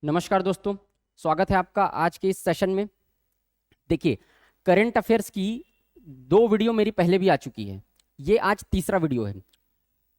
नमस्कार दोस्तों, स्वागत है आपका आज के इस सेशन में। देखिए, करंट अफेयर्स की 2 वीडियो मेरी पहले भी आ चुकी है। ये आज तीसरा वीडियो है।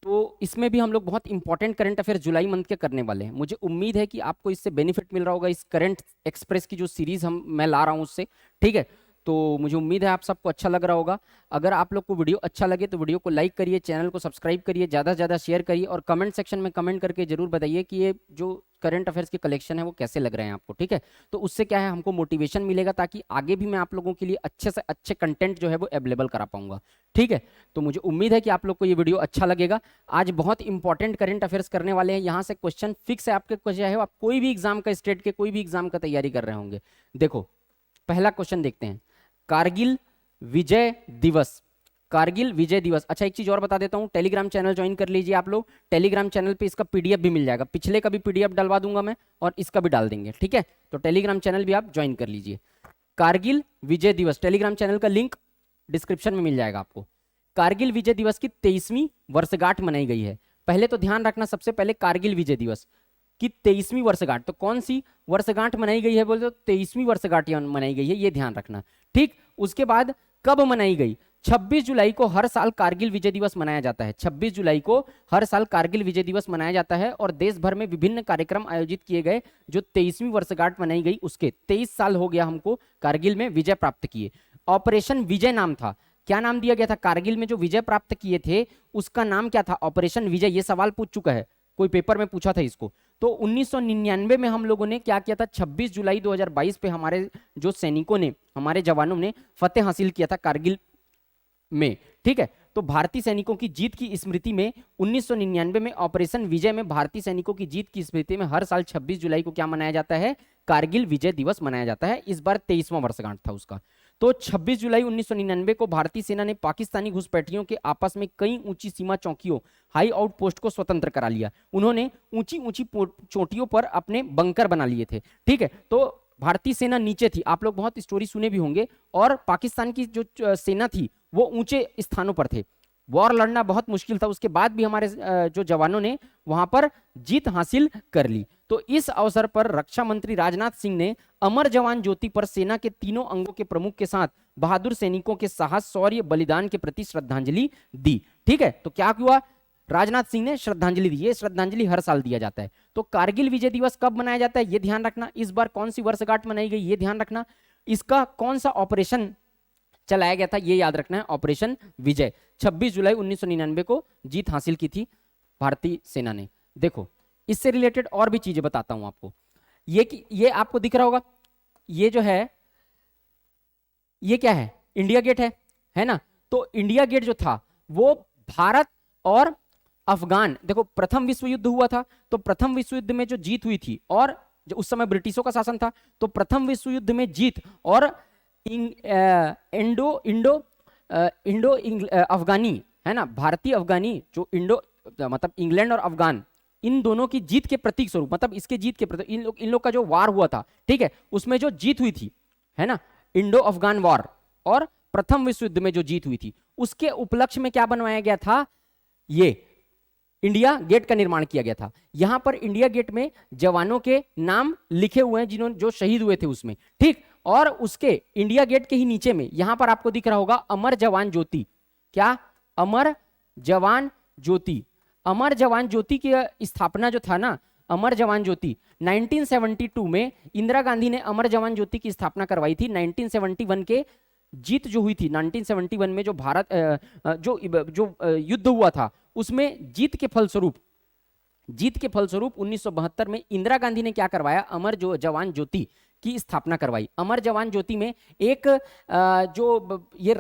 तो इसमें भी हम लोग बहुत इंपॉर्टेंट करंट अफेयर जुलाई मंथ के करने वाले हैं। मुझे उम्मीद है कि आपको इससे बेनिफिट मिल रहा होगा, इस करंट एक्सप्रेस की जो सीरीज मैं ला रहा हूँ उससे। ठीक है, तो मुझे उम्मीद है आप सबको अच्छा लग रहा होगा। अगर आप लोग को वीडियो अच्छा लगे तो वीडियो को लाइक करिए, चैनल को सब्सक्राइब करिए, ज़्यादा से ज़्यादा शेयर करिए और कमेंट सेक्शन में कमेंट करके जरूर बताइए कि ये जो करंट अफेयर्स के कलेक्शन है वो कैसे लग रहे हैं आपको। ठीक है, तो उससे क्या है, हमको मोटिवेशन मिलेगा ताकि आगे भी मैं आप लोगों के लिए अच्छे से अच्छे कंटेंट जो है वो अवेलेबल करा पाऊंगा। ठीक है, तो मुझे उम्मीद है कि आप लोग को ये वीडियो अच्छा लगेगा। आज बहुत इंपॉर्टेंट करंट अफेयर्स करने वाले हैं। यहाँ से क्वेश्चन फिक्स है आपके, चाहे आप कोई भी एग्जाम का, स्टेट के कोई भी एग्जाम का तैयारी कर रहे होंगे। देखो, पहला क्वेश्चन देखते हैं। कारगिल विजय दिवस, कारगिल विजय दिवस। अच्छा, एक चीज और बता देता हूं, टेलीग्राम चैनल ज्वाइन कर लीजिए आप लोग। टेलीग्राम चैनल पे इसका पीडीएफ भी मिल जाएगा, पिछले का भी पीडीएफ डलवा दूंगा मैं और इसका भी डाल देंगे। ठीक है, तो टेलीग्राम चैनल भी आप ज्वाइन कर लीजिए। कारगिल विजय दिवस, टेलीग्राम चैनल का लिंक डिस्क्रिप्शन में मिल जाएगा आपको। कारगिल विजय दिवस की 23वीं वर्षगांठ मनाई गई है। पहले तो ध्यान रखना, सबसे पहले कारगिल विजय दिवस की 23वीं वर्षगांठ, तो कौन सी वर्षगांठ मनाई गई है बोले तो 23वीं वर्षगांठ मनाई गई है, ये ध्यान रखना। ठीक, उसके बाद कब मनाई गई? 26 जुलाई को हर साल कारगिल विजय दिवस मनाया जाता है। 26 जुलाई को हर साल कारगिल विजय दिवस मनाया जाता है और देश भर में विभिन्न कार्यक्रम आयोजित किए गए। जो 23वीं वर्षगांठ मनाई गई उसके 23 साल हो गया हमको कारगिल में विजय प्राप्त किए। ऑपरेशन विजय नाम था। क्या नाम दिया गया था? कारगिल में जो विजय प्राप्त किए थे उसका नाम क्या था? ऑपरेशन विजय। ये सवाल पूछ चुका है, कोई पेपर में पूछा था इसको। तो 1999 में हम लोगों ने क्या किया था? 26 जुलाई 2022 पे हमारे जो सैनिकों ने, हमारे जवानों ने फतेह हासिल किया था कारगिल में। ठीक है, तो भारतीय सैनिकों की जीत की स्मृति में 1999 में ऑपरेशन विजय में भारतीय सैनिकों की जीत की स्मृति में हर साल 26 जुलाई को क्या मनाया जाता है? कारगिल विजय दिवस मनाया जाता है। इस बार 23वां वर्षगांठ था उसका। तो 26 जुलाई 1999 को भारतीय सेना ने पाकिस्तानी घुसपैठियों के आपस में कई ऊंची सीमा चौकियों, हाई आउटपोस्ट को स्वतंत्र करा लिया। उन्होंने ऊंची ऊंची चोटियों पर अपने बंकर बना लिए थे। ठीक है, तो भारतीय सेना नीचे थी, आप लोग बहुत स्टोरी सुने भी होंगे, और पाकिस्तान की जो सेना थी वो ऊंचे स्थानों पर थे। वॉर लड़ना बहुत मुश्किल था, उसके बाद भी हमारे जो जवानों ने वहां पर जीत हासिल कर ली। तो इस अवसर पर रक्षा मंत्री राजनाथ सिंह ने अमर जवान ज्योति पर सेना के तीनों अंगों के प्रमुख के साथ बहादुर सैनिकों के साहस, शौर्य, बलिदान के प्रति श्रद्धांजलि दी। ठीक है, तो क्या हुआ? राजनाथ सिंह ने श्रद्धांजलि दी। ये श्रद्धांजलि हर साल दिया जाता है। तो कारगिल विजय दिवस कब मनाया जाता है ये ध्यान रखना। इस बार कौन सी वर्षगांठ मनाई गई ये ध्यान रखना। इसका कौन सा ऑपरेशन चलाया गया था ये याद रखना है, ऑपरेशन विजय। 26 जुलाई 1999 को जीत हासिल की थी भारतीय सेना ने। देखो, इससे रिलेटेड और भी चीजें बताता हूं आपको। ये आपको दिख रहा होगा, ये जो है ये क्या है? इंडिया गेट है ना। तो इंडिया गेट जो था वो भारत और अफगान, देखो प्रथम विश्व युद्ध हुआ था, तो प्रथम विश्व युद्ध में जो जीत हुई थी, और जो उस समय ब्रिटिशों का शासन था, तो प्रथम विश्व युद्ध में जीत और इंडो अफगानी है ना, भारतीय अफगानी, जो इंडो मतलब इंग्लैंड और अफगान, इन दोनों की जीत के प्रतीक स्वरूप, मतलब इसके जीत के प्रतीक, इन लोग का जो वार हुआ था, ठीक है, उसमें जो जीत हुई थी, है ना, इंडो अफगान वॉर और प्रथम विश्व युद्ध में जो जीत हुई थी, उसके उपलक्ष्य में क्या बनवाया गया था? ये इंडिया गेट का निर्माण किया गया था। यहां पर इंडिया गेट में जवानों के नाम लिखे हुए हैं जिन्होंने, जो शहीद हुए थे उसमें। ठीक, और उसके इंडिया गेट के ही नीचे में यहां पर आपको दिख रहा होगा अमर जवान ज्योति। क्या? अमर जवान ज्योति। अमर जवान ज्योति की स्थापना जो था ना, अमर जवान ज्योति 1972 में इंदिरा गांधी ने अमर जवान ज्योति की स्थापना करवाई थी। 1971 के जीत जो हुई थी, 1971 में जो भारत जो युद्ध हुआ था, उसमें जीत के फलस्वरूप 1972 में इंदिरा गांधी ने क्या करवाया? अमर जो जवान ज्योति की स्थापना करवाई। अमर जवान ज्योति में एक जो ये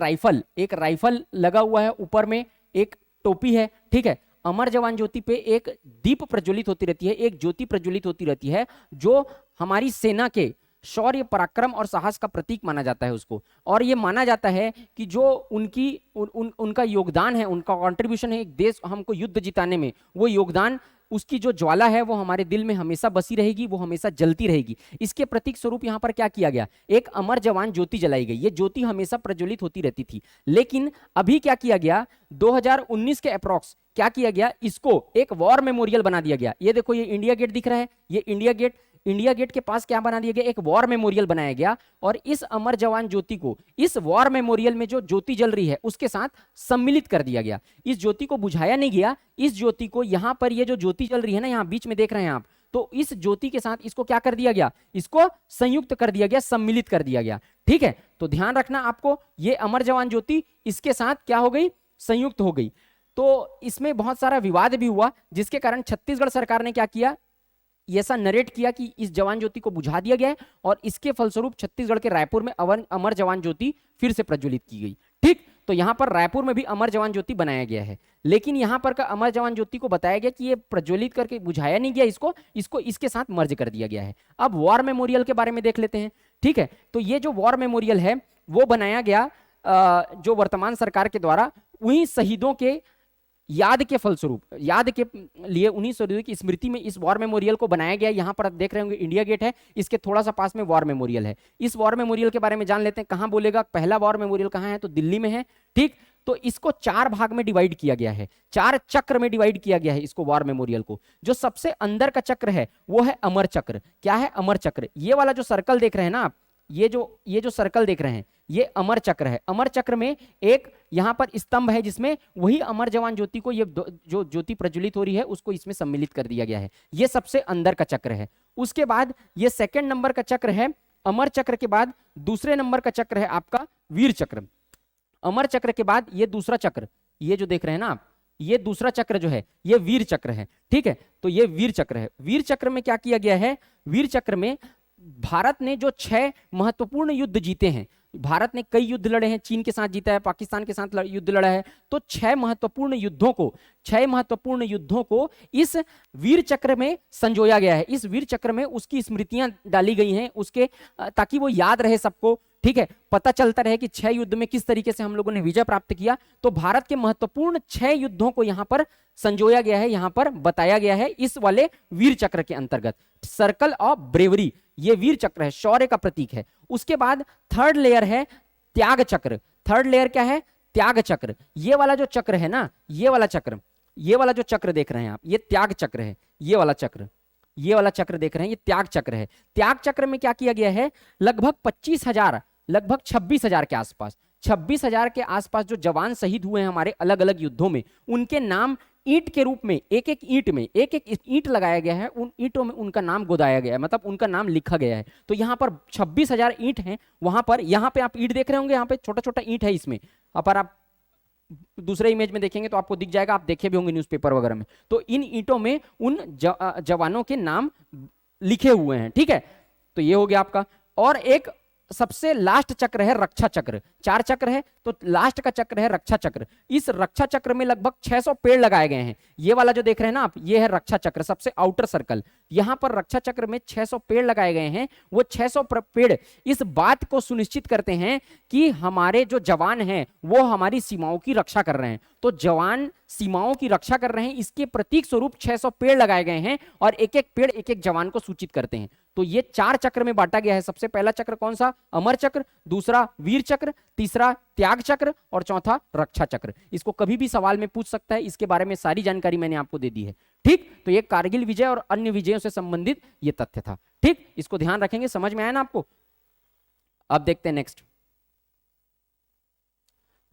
एक राइफल लगा हुआ है, ऊपर में एक टोपी है। ठीक है, अमर जवान ज्योति पे एक दीप प्रज्वलित होती रहती है, एक ज्योति प्रज्वलित होती रहती है, जो हमारी सेना के शौर्य, पराक्रम और साहस का प्रतीक माना जाता है उसको। और ये माना जाता है कि जो उनका योगदान है, उनका कंट्रीब्यूशन है एक देश हमको युद्ध जिताने में, वो योगदान, उसकी जो ज्वाला है वो हमारे दिल में हमेशा बसी रहेगी, वो हमेशा जलती रहेगी। इसके प्रतीक स्वरूप यहाँ पर क्या किया गया? एक अमर जवान ज्योति जलाई गई। ये ज्योति हमेशा प्रज्वलित होती रहती थी, लेकिन अभी क्या किया गया? 2019 के अप्रॉक्स क्या किया गया? इसको एक वॉर मेमोरियल बना दिया गया। ये देखो, ये इंडिया गेट दिख रहा है, ये इंडिया गेट, इंडिया गेट के पास क्या बना दिया गया, एक वॉर मेमोरियल बनाया गया और इस अमर जवान ज्योति को इस वॉर मेमोरियल में जो ज्योति जल रही है उसके साथ सम्मिलित कर दिया गया। इस ज्योति को बुझाया नहीं गया, इस ज्योति को यहां पर ये जो ज्योति जल रही है ना, यहां बीच में देख रहे हैं आप, तो इस ज्योति के साथ इसको क्या कर दिया गया, इसको संयुक्त कर दिया गया, सम्मिलित कर दिया गया। ठीक है, तो ध्यान रखना आपको, ये अमर जवान ज्योति इसके साथ क्या हो गई, संयुक्त हो गई। तो इसमें बहुत सारा विवाद भी हुआ, जिसके कारण छत्तीसगढ़ सरकार ने क्या किया, ऐसा नरेट किया कि इस जवान ज्योति को बुझा दिया गया है और इसके फलस्वरूप छत्तीसगढ़ के रायपुर में अमर जवान ज्योति फिर से प्रज्वलित की गई। ठीक, तो यहां पर रायपुर में भी अमर जवान ज्योति बनाया गया है, लेकिन यहां पर का अमर जवान ज्योति को बताया गया कि ये प्रज्वलित करके बुझाया नहीं गया, इसको इसके साथ मर्ज कर दिया गया है। अब वॉर मेमोरियल के बारे में देख लेते हैं। ठीक है, तो ये जो वॉर मेमोरियल है वो बनाया गया जो वर्तमान सरकार के द्वारा वही शहीदों के याद के फलस्वरूप, याद के लिए, उन्हीं शहीदों की स्मृति में इस वॉर मेमोरियल को बनाया गया। यहां पर आप देख रहे होंगे इंडिया गेट है, इसके थोड़ा सा पास में वॉर मेमोरियल है। इस वॉर मेमोरियल के बारे में जान लेते हैं। कहां बोलेगा, पहला वॉर मेमोरियल कहां है, तो दिल्ली में है। ठीक, तो इसको 4 भाग में डिवाइड किया गया है, 4 चक्र में डिवाइड किया गया है इसको, वॉर मेमोरियल को। जो सबसे अंदर का चक्र है वो है अमर चक्र। क्या है अमर चक्र, ये वाला जो सर्कल देख रहे हैं ना आप, ये जो सर्कल देख रहे हैं ये अमर चक्र है। अमर चक्र में एक यहां पर स्तंभ है जिसमें वही अमर जवान ज्योति को, ये जो ज्योति प्रज्वलित हो रही है उसको इसमें सम्मिलित कर दिया गया है। ये सबसे अंदर का चक्र है। उसके बाद ये सेकंड नंबर का चक्र है अमर चक्र के बाद दूसरे नंबर का चक्र है आपका वीर चक्र। अमर चक्र के बाद ये दूसरा चक्र, ये जो देख रहे हैं ना आप, ये दूसरा चक्र जो है ये वीर चक्र है। ठीक है, तो ये वीर चक्र है। वीर चक्र में क्या किया गया है, वीर चक्र में भारत ने जो 6 महत्वपूर्ण युद्ध जीते हैं, भारत ने कई युद्ध लड़े हैं, चीन के साथ जीता है, पाकिस्तान के साथ युद्ध लड़ा है, तो 6 महत्वपूर्ण युद्धों को इस वीर चक्र में संजोया गया है। इस वीर चक्र में उसकी स्मृतियां डाली गई हैं उसके, ताकि वो याद रहे सबको। ठीक है, पता चलता रहे कि 6 युद्ध में किस तरीके से हम लोगों ने विजय प्राप्त किया। तो भारत के महत्वपूर्ण 6 युद्धों को यहां पर संजोया गया है, यहां पर बताया गया है इस वाले वीर चक्र के अंतर्गत। सर्कल ऑफ ब्रेवरी, ये वीर चक्र है, शौर्य का प्रतीक है। उसके बाद थर्ड लेयर है त्याग चक्र। थर्ड लेयर क्या है, त्याग चक्र। ये वाला जो चक्र है ना, ये वाला जो चक्र देख रहे हैं आप, ये त्याग चक्र है। ये वाला चक्र देख रहे हैं, ये त्याग चक्र है। त्याग चक्र में क्या किया गया है, लगभग 25,000, लगभग 26,000 के आसपास, 26,000 के आसपास जो जवान शहीद हुए हैं हमारे अलग अलग युद्धों में, उनके नाम ईंट के रूप में एक एक ईंट लगाया गया है, उन ईंटों में उनका नाम गोदाया गया है, मतलब उनका नाम लिखा गया है। तो यहाँ पर 26,000 ईंट हैं। वहां पर, यहाँ पे आप ईंट देख रहे होंगे, यहाँ पे छोटा छोटा ईंट है इसमें, पर आप दूसरे इमेज में देखेंगे तो आपको दिख जाएगा, आप देखे भी होंगे न्यूज़पेपर वगैरह में। तो इन ईंटों में उन जवानों के नाम लिखे हुए हैं। ठीक है, तो ये हो गया आपका। और एक सबसे लास्ट चक्र है रक्षा चक्र। 4 चक्र है, तो लास्ट का चक्र है रक्षा चक्र। इस रक्षा चक्र में लगभग 600 पेड़ लगाए गए हैं। ये वाला जो देख रहे हैं ना आप, ये है रक्षा चक्र, सबसे आउटर सर्कल। यहां पर रक्षा चक्र में 600 पेड़ लगाए गए हैं। वो 600 पेड़ इस बात को सुनिश्चित करते हैं कि हमारे जो जवान हैं वो हमारी सीमाओं की रक्षा कर रहे हैं। तो जवान सीमाओं की रक्षा कर रहे हैं, इसके प्रतीक स्वरूप 600 पेड़ लगाए गए हैं और एक एक पेड़ एक एक जवान को सूचित करते हैं। तो ये 4 चक्र में बांटा गया है। सबसे पहला चक्र कौन सा, अमर चक्र, दूसरा वीर चक्र, तीसरा त्याग चक्र और चौथा रक्षा चक्र। इसको कभी भी सवाल में पूछ सकता है, इसके बारे में सारी जानकारी मैंने आपको दे दी है। ठीक, तो ये कारगिल विजय और अन्य विजयों से संबंधित ये तथ्य था। ठीक, इसको ध्यान रखेंगे, समझ में आया ना आपको। अब देखते हैं नेक्स्ट।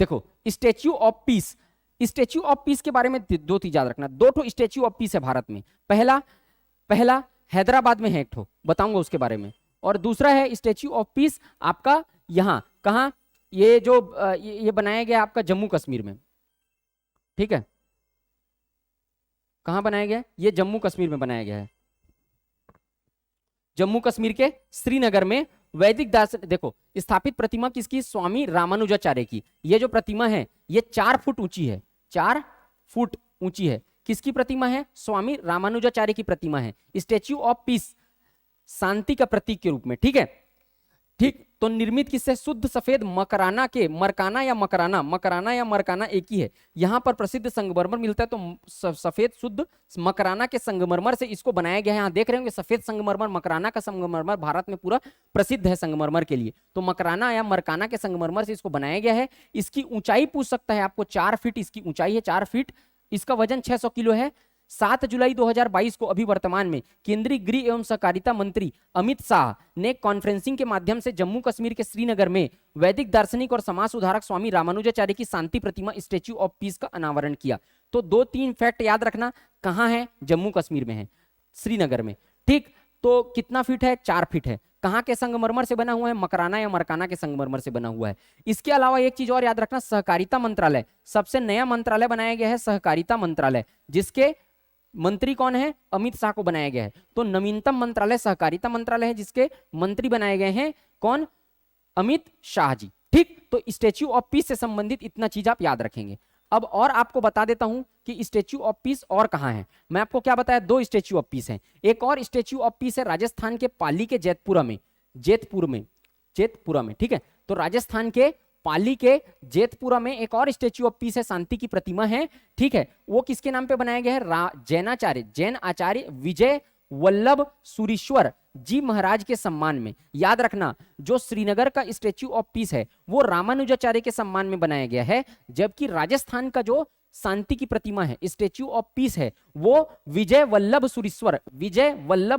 देखो, statue of peace. Statue of peace के बारे में 2 चीज याद रखना। 2 स्टैच्यू ऑफ पीस है भारत में। पहला हैदराबाद में है एक ठो, बताऊंगा उसके बारे में। और दूसरा है स्टैच्यू ऑफ पीस आपका यहाँ, कहाँ, ये जो ये बनाया गया आपका जम्मू कश्मीर में। ठीक है, कहाँ बनाया गया, ये जम्मू कश्मीर में बनाया गया है। जम्मू कश्मीर के श्रीनगर में वैदिक दार्शनिक, देखो स्थापित प्रतिमा किसकी, स्वामी रामानुजाचार्य की। ये जो प्रतिमा है ये 4 फुट ऊंची है, 4 फुट ऊंची है। किसकी प्रतिमा है, स्वामी रामानुजाचार्य की प्रतिमा है। स्टैच्यू ऑफ पीस शांति का प्रतीक के रूप में। ठीक है, ठीक, तो निर्मित किससे, शुद्ध सफेद मकराना के, मरकाना या मरकाना एक ही है। यहां पर प्रसिद्ध संगमरमर मिलता है, तो सफेद शुद्ध मकराना के संगमरमर से इसको बनाया गया है। यहां देख रहे होंगे सफेद संगमरमर, मकराना का संगमरमर भारत में पूरा प्रसिद्ध है संगमरमर के लिए। तो मकराना या मरकाना के संगमरमर से इसको बनाया गया है। इसकी ऊंचाई पूछ सकता है आपको, 4 फीट इसकी ऊंचाई है, 4 फीट। इसका वजन 600 किलो है। 7 जुलाई 2022 को अभी वर्तमान में केंद्रीय गृह एवं सहकारिता मंत्री अमित शाह ने कॉन्फ्रेंसिंग के माध्यम से जम्मू कश्मीर के श्रीनगर में वैदिक दार्शनिक और समाज सुधारक स्वामी रामानुजाचार्य की शांति प्रतिमा स्टेच्यू ऑफ पीस का अनावरण किया। तो 2-3 फैक्ट याद रखना, कहां है? जम्मू कश्मीर में है, श्रीनगर में। ठीक, तो कितना फीट है? 4 फीट है। कहां के संगमरमर से बना हुआ है? मकराना या मरकाना के संगमरमर से बना हुआ है। इसके अलावा एक चीज और याद रखना, सहकारिता मंत्रालय, सबसे नया मंत्रालय बनाया गया है सहकारिता मंत्रालय, जिसके मंत्री कौन है? अमित शाह को बनाया गया है। तो नवीनतम मंत्रालय सहकारिता मंत्रालय है, जिसके मंत्री बनाए गए हैं कौन? अमित शाह जी। ठीक, तो स्टेच्यू ऑफ पीस से संबंधित इतना चीज आप याद रखेंगे। अब और आपको बता देता हूं कि स्टेच्यू ऑफ पीस और कहां है। मैं आपको क्या बताया, 2 स्टेच्यू ऑफ पीस हैं। एक और स्टेच्यू ऑफ पीस है राजस्थान के पाली के जेतपुरा में। ठीक है, तो राजस्थान के पाली के जेतपुरा में एक और स्टेच्यू ऑफ पीस है, शांति की प्रतिमा है। ठीक है, वो किसके नाम पे बनाया गया है? जैन आचार्य विजय वल्लभ सुरीश्वर जी महाराज के सम्मान में। याद रखना, जो श्रीनगर का स्टेच्यू ऑफ पीस है वो रामानुजाचार्य के सम्मान में बनाया गया है, जबकि राजस्थान का जो शांति की प्रतिमा है, स्टेच्यू ऑफ पीस है, वो विजय वल्लभ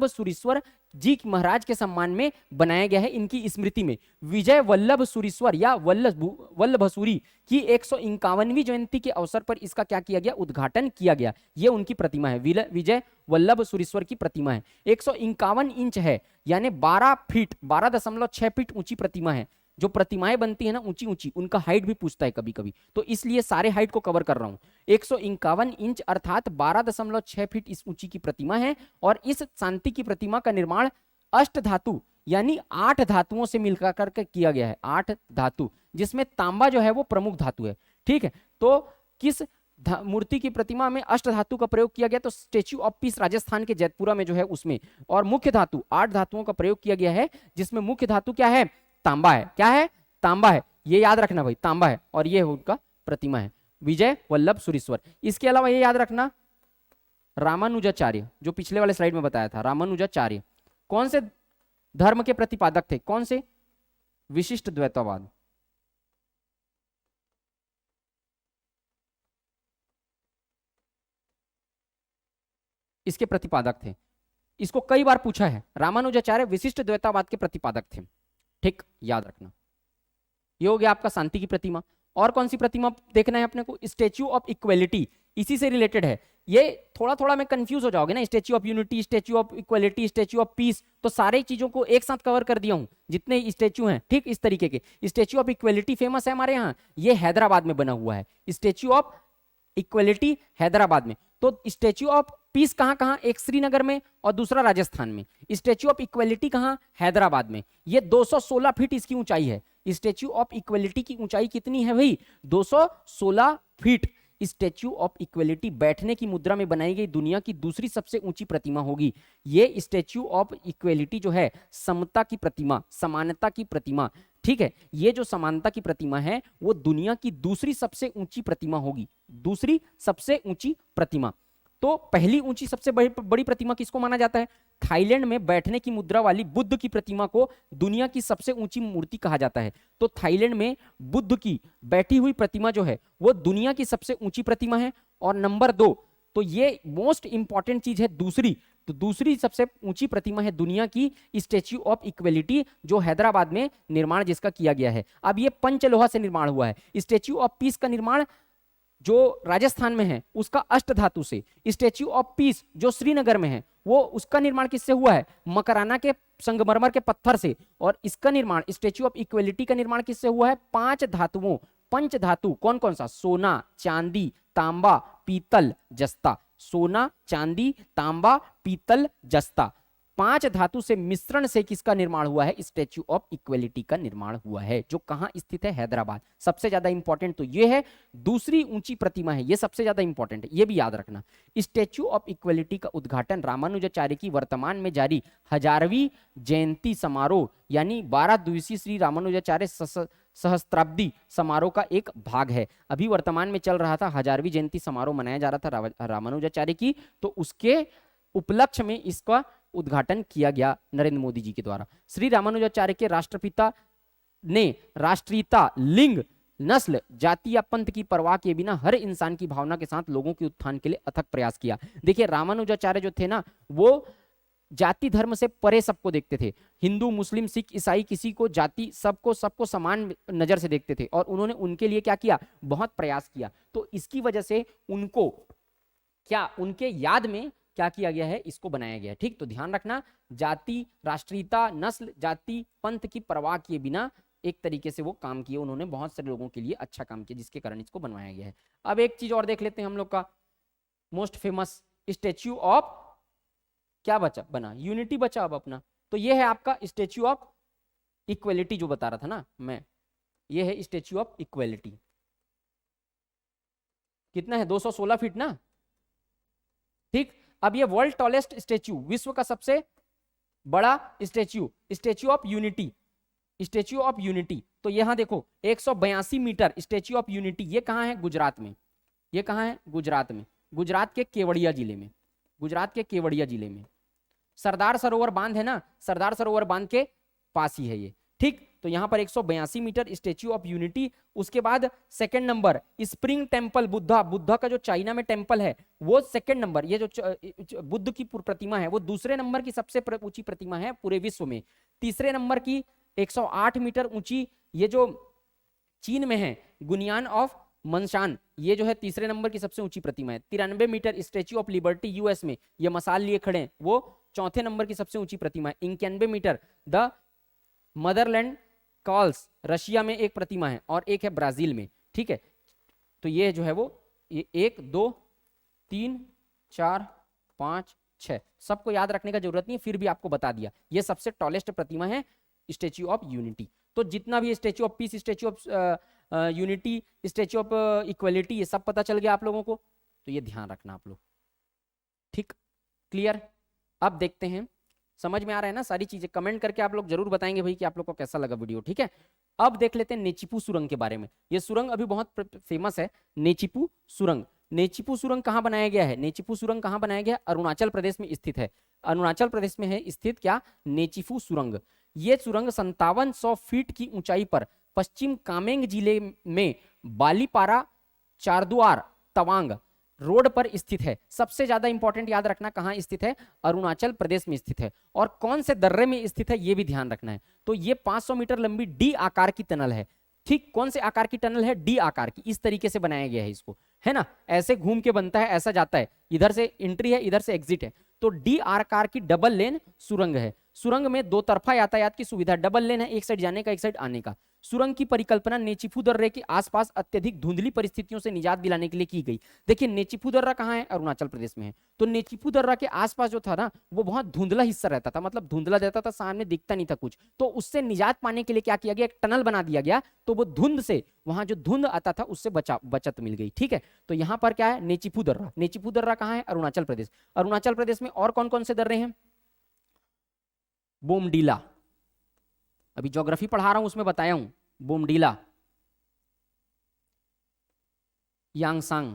सुरीश्वर जी महाराज के सम्मान में बनाया गया है। इनकी स्मृति में विजय वल्लभ सुरीश्वर या वल्लभसूरी की 151वीं जयंती के अवसर पर इसका क्या किया गया? उद्घाटन किया गया। ये उनकी प्रतिमा है, विजय वल्लभ सुरीश्वर की प्रतिमा है। 151 इंच है, यानी 12.6 फीट ऊंची प्रतिमा है। जो प्रतिमाएं बनती है ना ऊंची ऊंची, उनका हाइट भी पूछता है कभी कभी, तो इसलिए सारे हाइट को कवर कर रहा हूं। 151 इंच अर्थात 12.6 फीट इस ऊंची की प्रतिमा है। और इस शांति की प्रतिमा का निर्माण अष्ट धातु यानी 8 धातुओं से मिलकर करके किया गया है। 8 धातु, जिसमें तांबा जो है वो प्रमुख धातु है। ठीक है, तो किस मूर्ति की प्रतिमा में अष्ट धातु का प्रयोग किया गया? तो स्टेच्यू ऑफ पीस राजस्थान के जेतपुरा में जो है उसमें। और मुख्य धातु 8 धातुओं का प्रयोग किया गया है, जिसमें मुख्य धातु क्या है? तांबा है। क्या है? तांबा है। ये याद रखना भाई, तांबा है। और ये उनका प्रतिमा है, विजय वल्लभ सुरीश्वर। इसके अलावा ये याद रखना, रामानुजाचार्य, जो पिछले वाले स्लाइड में बताया था, रामानुजाचार्य कौन से धर्म के प्रतिपादक थे? कौन से? विशिष्ट द्वैतवाद। इसके प्रतिपादक थे। इसको कई बार पूछा है। रामानुजाचार्य विशिष्ट द्वैतवाद के प्रतिपादक थे। ठीक, याद रखना। ये हो गया आपका शांति की प्रतिमा। और कौन सी प्रतिमा देखना है अपने को? स्टेच्यू ऑफ इक्वेलिटी, इसी से रिलेटेड है। ये थोड़ा थोड़ा में कंफ्यूज हो जाओगे ना, statue of unity, statue of equality, statue of peace, तो सारे चीजों को एक साथ कवर कर दिया हूं जितने स्टेच्यू हैं। ठीक, इस तरीके के। स्टेच्यू ऑफ इक्वेलिटी फेमस है हमारे यहाँ, ये हैदराबाद में बना हुआ है। स्टेच्यू ऑफ इक्वेलिटी हैदराबाद में। तो स्टेच्यू ऑफ पीस कहां कहां? एक श्रीनगर में और दूसरा राजस्थान में। स्टेच्यू ऑफ इक्वेलिटी कहां? हैदराबाद में। ये 216 फीट इसकी ऊंचाई है। स्टेच्यू ऑफ इक्वेलिटी की ऊंचाई कितनी है भाई? 216 फीट। स्टेच्यू ऑफ इक्वेलिटी बैठने की मुद्रा में बनाई गई दुनिया की दूसरी सबसे ऊंची प्रतिमा होगी। ये स्टेच्यू ऑफ इक्वेलिटी जो है, समता की प्रतिमा, समानता की प्रतिमा। ठीक है, ये जो समानता की प्रतिमा है वो दुनिया की दूसरी सबसे ऊंची प्रतिमा होगी। दूसरी सबसे ऊंची प्रतिमा। तो पहली ऊंची सबसे बड़ी प्रतिमा किसको माना जाता है? थाईलैंड में बैठने की मुद्रा वाली बुद्ध की प्रतिमा को दुनिया की सबसे ऊंची मूर्ति कहा जाता है। तो थाईलैंड में बुद्ध की बैठी हुई प्रतिमा जो है वो दुनिया की सबसे ऊंची प्रतिमा है। और नंबर 2, तो ये मोस्ट इंपॉर्टेंट चीज है दूसरी, तो दूसरी सबसे ऊंची प्रतिमा है दुनिया की स्टेच्यू ऑफ इक्वेलिटी, जो हैदराबाद में निर्माण जिसका किया गया है। अब ये पंचलोहा से निर्माण हुआ है। स्टेच्यू ऑफ पीस का निर्माण जो राजस्थान में है उसका अष्ट धातु से। स्टेच्यू ऑफ पीस जो श्रीनगर में है वो उसका निर्माण किससे हुआ है? मकराना के संगमरमर के पत्थर से। और इसका निर्माण स्टेच्यू ऑफ इक्वेलिटी का निर्माण किससे हुआ है? 5 धातुओं, पंच धातु। कौन कौन सा? सोना, चांदी, तांबा, पीतल, जस्ता। सोना, चांदी, तांबा, पीतल, जस्ता, 5 धातु से मिश्रण से किसका निर्माण हुआ है? स्टेच्यू ऑफ इक्वेलिटी का निर्माण हुआ है, जो कहां स्थित है? हैदराबाद। सबसे ज्यादा इंपॉर्टेंट तो ये है, दूसरी ऊंची प्रतिमा है, ये सबसे ज्यादा इंपॉर्टेंट है, ये भी याद रखना। स्टेच्यू ऑफ इक्वेलिटी का उद्घाटन रामानुजाचार्य की वर्तमान में जारी 1000वीं जयंती समारोह यानी 12 दिवसीय श्री रामानुजाचार्य सहस्त्राब्दी समारोह का एक भाग है। अभी वर्तमान में चल रहा था, 1000वीं जयंती समारोह मनाया जा रहा था रामानुजाचार्य की, तो उसके उपलक्ष्य में इसका उद्घाटन किया गया नरेंद्र मोदी जी के द्वारा। श्री रामानुजाचार्य के राष्ट्रपिता ने राष्ट्रीयता, लिंग, नस्ल, जाति या पंथ की परवाह किए बिना हर इंसान की भावना के साथ लोगों के उत्थान के लिए अथक प्रयास किया। देखिए रामानुजाचार्य जो थे ना, वो जाति धर्म से परे सबको देखते थे। हिंदू, मुस्लिम, सिख, ईसाई, किसी को जाति, सबको सबको समान नजर से देखते थे और उन्होंने उनके लिए क्या किया, बहुत प्रयास किया। तो इसकी वजह से उनको क्या, उनके याद में क्या किया गया है, इसको बनाया गया है। ठीक, तो ध्यान रखना, जाति, राष्ट्रीयता, नस्ल, जाति, पंथ की परवाह किए बिना एक तरीके से वो काम किए उन्होंने, बहुत सारे लोगों के लिए अच्छा काम किया, जिसके कारण इसको बनवाया गया है। अब एक चीज और देख लेते हैं हम लोग का मोस्ट फेमस स्टेच्यू ऑफ, क्या बचा, बना यूनिटी बचा अब अपना। तो ये है आपका स्टेच्यू ऑफ इक्वलिटी जो बता रहा था ना मैं, ये है स्टेच्यू ऑफ इक्वलिटी। कितना है, 216 फीट ना। ठीक, अब ये वर्ल्ड टॉलेस्ट स्टेच्यू, विश्व का सबसे बड़ा statue, statue of unity, statue of unity. तो यहां देखो 182 मीटर स्टेच्यू ऑफ यूनिटी, ये कहां है, गुजरात में। ये कहां है, गुजरात में, गुजरात के केवड़िया जिले में, गुजरात के केवड़िया जिले में। सरदार सरोवर बांध है ना, सरदार सरोवर बांध के पास ही है ये। ठीक, तो यहां पर 182 मीटर स्टेच्यू ऑफ यूनिटी। उसके बाद second number spring temple, Buddha, Buddha का जो चाइना में टेम्पल है वो सेकंड नंबर, ये जो बुद्ध की प्रतिमा है वो दूसरे नंबर की सबसे ऊंची प्रतिमा है पूरे विश्व में। तीसरे नंबर की 108 मीटर ऊंची, ये जो चीन में है, गुनियान ऑफ मनशान, ये जो है तीसरे नंबर की सबसे ऊंची प्रतिमा है। 93 metre statue of liberty US में, ये मसाल लिए खड़े हैं, वो चौथे नंबर की सबसे ऊंची प्रतिमा है। 91 metre the Motherland Calls, Russia में एक प्रतिमा है और एक है ब्राजील में। ठीक है, तो ये जो है वो ये 1 2 3 4 5 6, सबको याद रखने का जरूरत नहीं है, फिर भी आपको बता दिया, ये सबसे टॉलेस्ट प्रतिमा है स्टेच्यू ऑफ यूनिटी। तो जितना भी statue of peace, statue of unity, statue of equality, ये सब पता चल गया आप लोगों को, तो ये ध्यान रखना आप लोग। ठीक, क्लियर। अब देखते हैं, समझ में आ रहा है ना सारी चीजें, कमेंट करके आप लोग जरूर बताएंगे भाई कि आप लोग को कैसा लगा वीडियो। ठीक है, अब देख लेते हैं नेचिपू सुरंग के बारे में। ये सुरंग अभी बहुत फेमस है, नेचिपू सुरंग। नेचिपू सुरंग कहाँ बनाया गया है, नेचिपू सुरंग कहाँ बनाया गया है, अरुणाचल प्रदेश में स्थित है। अरुणाचल प्रदेश में है स्थित क्या, नेचिफू सुरंग। ये सुरंग 5700 फीट की ऊंचाई पर पश्चिम कामेंग जिले में बालीपारा चारद्वार तवांग रोड पर स्थित है। सबसे ज्यादा इंपॉर्टेंट याद रखना कहां स्थित है, अरुणाचल प्रदेश में स्थित है। और कौन से दर्रे में स्थित है ये भी ध्यान रखना है। तो ये 500 मीटर लंबी डी आकार की टनल है। ठीक, कौन से आकार की टनल है, डी आकार की, इस तरीके से बनाया गया है इसको, है ना, ऐसे घूम के बनता है, ऐसा जाता है, इधर से एंट्री है, इधर से एग्जिट है। तो डी आकार की डबल लेन सुरंग है। सुरंग में दो तरफा यातायात की सुविधा, डबल लेन है, एक साइड जाने का एक साइड आने का। सुरंग की परिकल्पना नेचिफू दर्रे के आसपास अत्यधिक धुंधली परिस्थितियों से निजात दिलाने के लिए की गई। देखिए नेचिफू दर्रा कहाँ है, अरुणाचल प्रदेश में है। तो नेचिफू दर्रा के आसपास जो था ना वो बहुत धुंधला हिस्सा रहता था, मतलब धुंधला रहता था, सामने दिखता नहीं था कुछ। तो उससे निजात पाने के लिए क्या किया गया, एक टनल बना दिया गया। तो वो धुंध से, वहां जो धुंध आता था उससे बचत मिल गई। ठीक है, तो यहाँ पर क्या है, नेचिफू दर्रा। नेचिफू दर्रा कहाँ है, अरुणाचल प्रदेश। अरुणाचल प्रदेश में और कौन कौन से दर्रे हैं, बोमडीला, अभी ज्योग्राफी पढ़ा रहा हूं उसमें बताया हूं, बोमडीला, यांगसांग,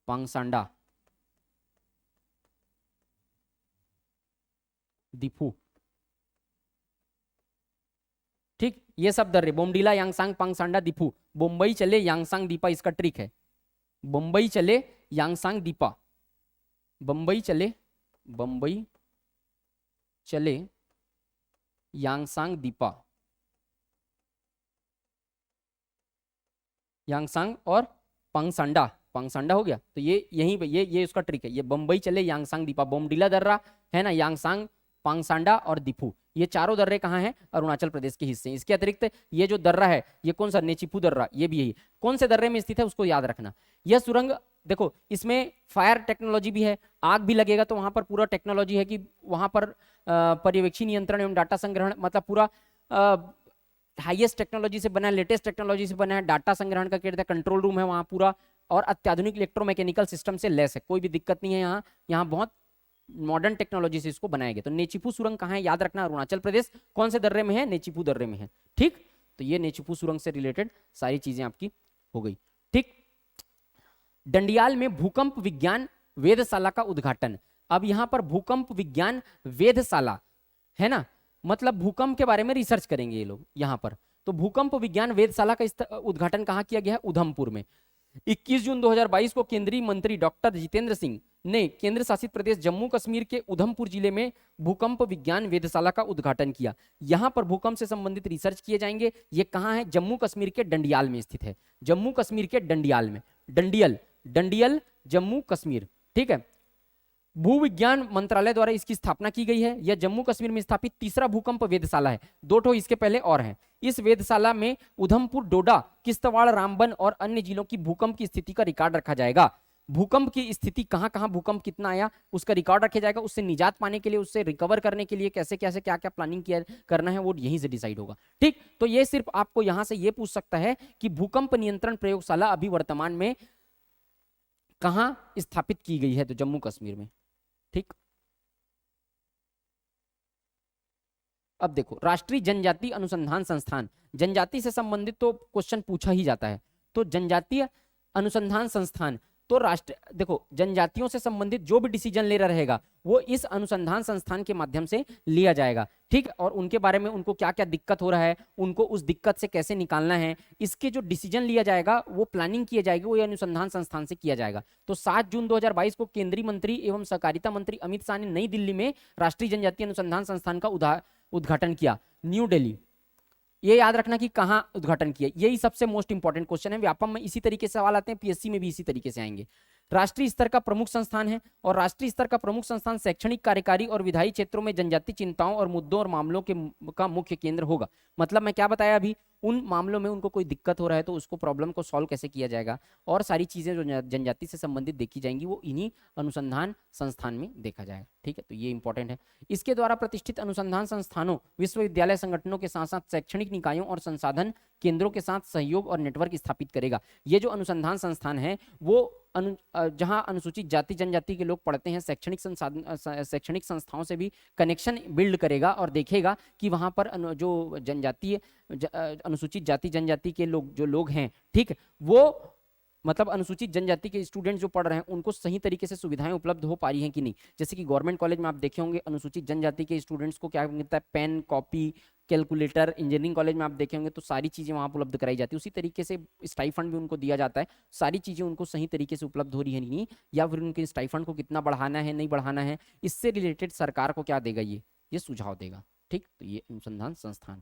पांगसांडा, दीफू। ठीक, ये सब दर्रे, बोमडीला, यांगसांग, पांगसांडा, दीफू। बम्बई चले यांगसांग दीपा, इसका ट्रिक है, बम्बई चले यांगसांग दीपा, बम्बई चले, बम्बई चले यांगसांग दीपा, यांगसांग और पांगसांडा, पांगसांडा हो गया। तो ये यहीं पे ये उसका ट्रिक है, ये बम्बई चले यांगसांग दीपा, बोमडीला दर्रा है ना, यांगसांग, पांगसांडा और दीफू, ये चारों दर्रे कहाँ हैं, अरुणाचल प्रदेश के हिस्से हैं। इसके अतिरिक्त ये जो दर्रा है, ये कौन सा, नेचिफू दर्रा, ये भी यही, कौन से दर्रे में स्थित है उसको याद रखना। यह सुरंग देखो, इसमें फायर टेक्नोलॉजी भी है, आग भी लगेगा तो वहां पर पूरा टेक्नोलॉजी है कि वहां पर पर्यवेक्षी नियंत्रण एवं डाटा संग्रहण, मतलब पूरा हाईएस्ट टेक्नोलॉजी से बना है, लेटेस्ट टेक्नोलॉजी से बना है, डाटा संग्रहण का कहते हैं, कंट्रोल रूम है वहां पूरा, और अत्याधुनिक इलेक्ट्रोमैकेनिकल सिस्टम से लैस है, कोई भी दिक्कत नहीं है यहाँ। यहाँ बहुत मॉडर्न टेक्नोलॉजी से इसको बनाया गया। तो नेचिफू सुरंग कहाँ है, याद रखना, अरुणाचल प्रदेश। कौन से दर्रे में है, नेचिफू दर्रे में है। ठीक, तो ये नेचिफू सुरंग से रिलेटेड सारी चीजें आपकी हो गई। ठीक, डंडियाल में भूकंप विज्ञान वेधशाला का उद्घाटन। अब यहां पर भूकंप विज्ञान वेधशाला है ना, मतलब भूकंप के बारे में रिसर्च करेंगे ये लोग यहाँ पर। तो भूकंप विज्ञान वेधशाला का उद्घाटन कहाँ किया गया है? उधमपुर में। 21 जून 2022 को केंद्रीय मंत्री डॉक्टर जितेंद्र सिंह ने केंद्र शासित प्रदेश जम्मू कश्मीर के उधमपुर जिले में भूकंप विज्ञान वेधशाला का उद्घाटन किया। यहां पर भूकंप से संबंधित रिसर्च किए जाएंगे। ये कहां है? जम्मू कश्मीर के डंडियाल में स्थित है। जम्मू कश्मीर के डंडियाल में, डंडियल जम्मू कश्मीर, ठीक है। भूविज्ञान मंत्रालय द्वारा इसकी स्थापना की गई है। यह जम्मू कश्मीर में स्थापित तीसरा भूकंप वेधशाला है। 2 ठो इसके पहले और हैं। इस वेधशाला में उधमपुर, डोडा, किश्तवाड़, रामबन और अन्य जिलों की भूकंप की स्थिति का रिकॉर्ड रखा जाएगा। भूकंप की स्थिति कहां कहां भूकंप कितना आया उसका रिकॉर्ड रखा जाएगा। उससे निजात पाने के लिए, उससे रिकवर करने के लिए कैसे कैसे क्या क्या प्लानिंग किया करना है वो यहीं से डिसाइड होगा, ठीक। तो ये सिर्फ आपको यहां से ये पूछ सकता है कि भूकंप नियंत्रण प्रयोगशाला अभी वर्तमान में कहां स्थापित की गई है? तो जम्मू कश्मीर में, ठीक। अब देखो, राष्ट्रीय जनजाति अनुसंधान संस्थान, जनजाति से संबंधित तो क्वेश्चन पूछा ही जाता है। तो जनजातीय अनुसंधान संस्थान, तो राष्ट्र, देखो जनजातियों से संबंधित जो भी डिसीजन ले रहा रहेगा वो इस अनुसंधान संस्थान के माध्यम से लिया जाएगा, ठीक। और उनके बारे में, उनको क्या क्या दिक्कत हो रहा है, उनको उस दिक्कत से कैसे निकालना है, इसके जो डिसीजन लिया जाएगा, वो प्लानिंग किया जाएगी, वो अनुसंधान संस्थान से किया जाएगा। तो 7 जून 2022 को केंद्रीय मंत्री एवं सहकारिता मंत्री अमित शाह ने नई दिल्ली में राष्ट्रीय जनजातीय अनुसंधान संस्थान का उद्घाटन किया, न्यू दिल्ली। ये याद रखना कि कहां उद्घाटन किया, यही सबसे मोस्ट इंपॉर्टेंट क्वेश्चन है। व्यापम में इसी तरीके से सवाल आते हैं, पीएससी में भी इसी तरीके से आएंगे। राष्ट्रीय स्तर का प्रमुख संस्थान है, और राष्ट्रीय स्तर का प्रमुख संस्थान शैक्षणिक, कार्यकारी और विधायी क्षेत्रों में जनजातीय चिंताओं और मुद्दों और मामलों का मुख्य केंद्र होगा। मतलब मैं क्या बताया अभी, उन मामलों में उनको कोई दिक्कत हो रहा है तो उसको प्रॉब्लम को सॉल्व कैसे किया जाएगा, और सारी चीजें जो जनजाति से संबंधित देखी जाएंगी वो इन्हीं अनुसंधान संस्थान में देखा जाएगा, ठीक है। तो ये इंपॉर्टेंट है। इसके द्वारा प्रतिष्ठित अनुसंधान संस्थानों, विश्वविद्यालय संगठनों के साथ साथ शैक्षणिक निकायों और संसाधन केंद्रों के साथ सहयोग और नेटवर्क स्थापित करेगा। ये जो अनुसंधान संस्थान है वो जहां अनुसूचित जाति जनजाति के लोग पढ़ते हैं, शैक्षणिक संस्थाओं से भी कनेक्शन बिल्ड करेगा और देखेगा कि वहां पर जो जनजातीय अनुसूचित जाति जनजाति के लोग हैं, ठीक, वो मतलब अनुसूचित जनजाति के स्टूडेंट जो पढ़ रहे हैं उनको सही तरीके से सुविधाएं उपलब्ध हो पा रही हैं कि नहीं। जैसे कि गवर्नमेंट कॉलेज में आप देखे होंगे अनुसूचित जनजाति के स्टूडेंट्स को क्या मिलता है, pen, copy, calculator. Engineering college में आप देखे होंगे तो सारी चीजें वहां उपलब्ध कराई जाती है। उसी तरीके से स्टाइफंड भी उनको दिया जाता है। सारी चीजें उनको सही तरीके से उपलब्ध हो रही है नहीं, या फिर उनके स्टाइफंड को कितना बढ़ाना है, नहीं बढ़ाना है, इससे रिलेटेड सरकार को क्या देगा, ये सुझाव देगा, ठीक। तो ये अनुसंधान संस्थान,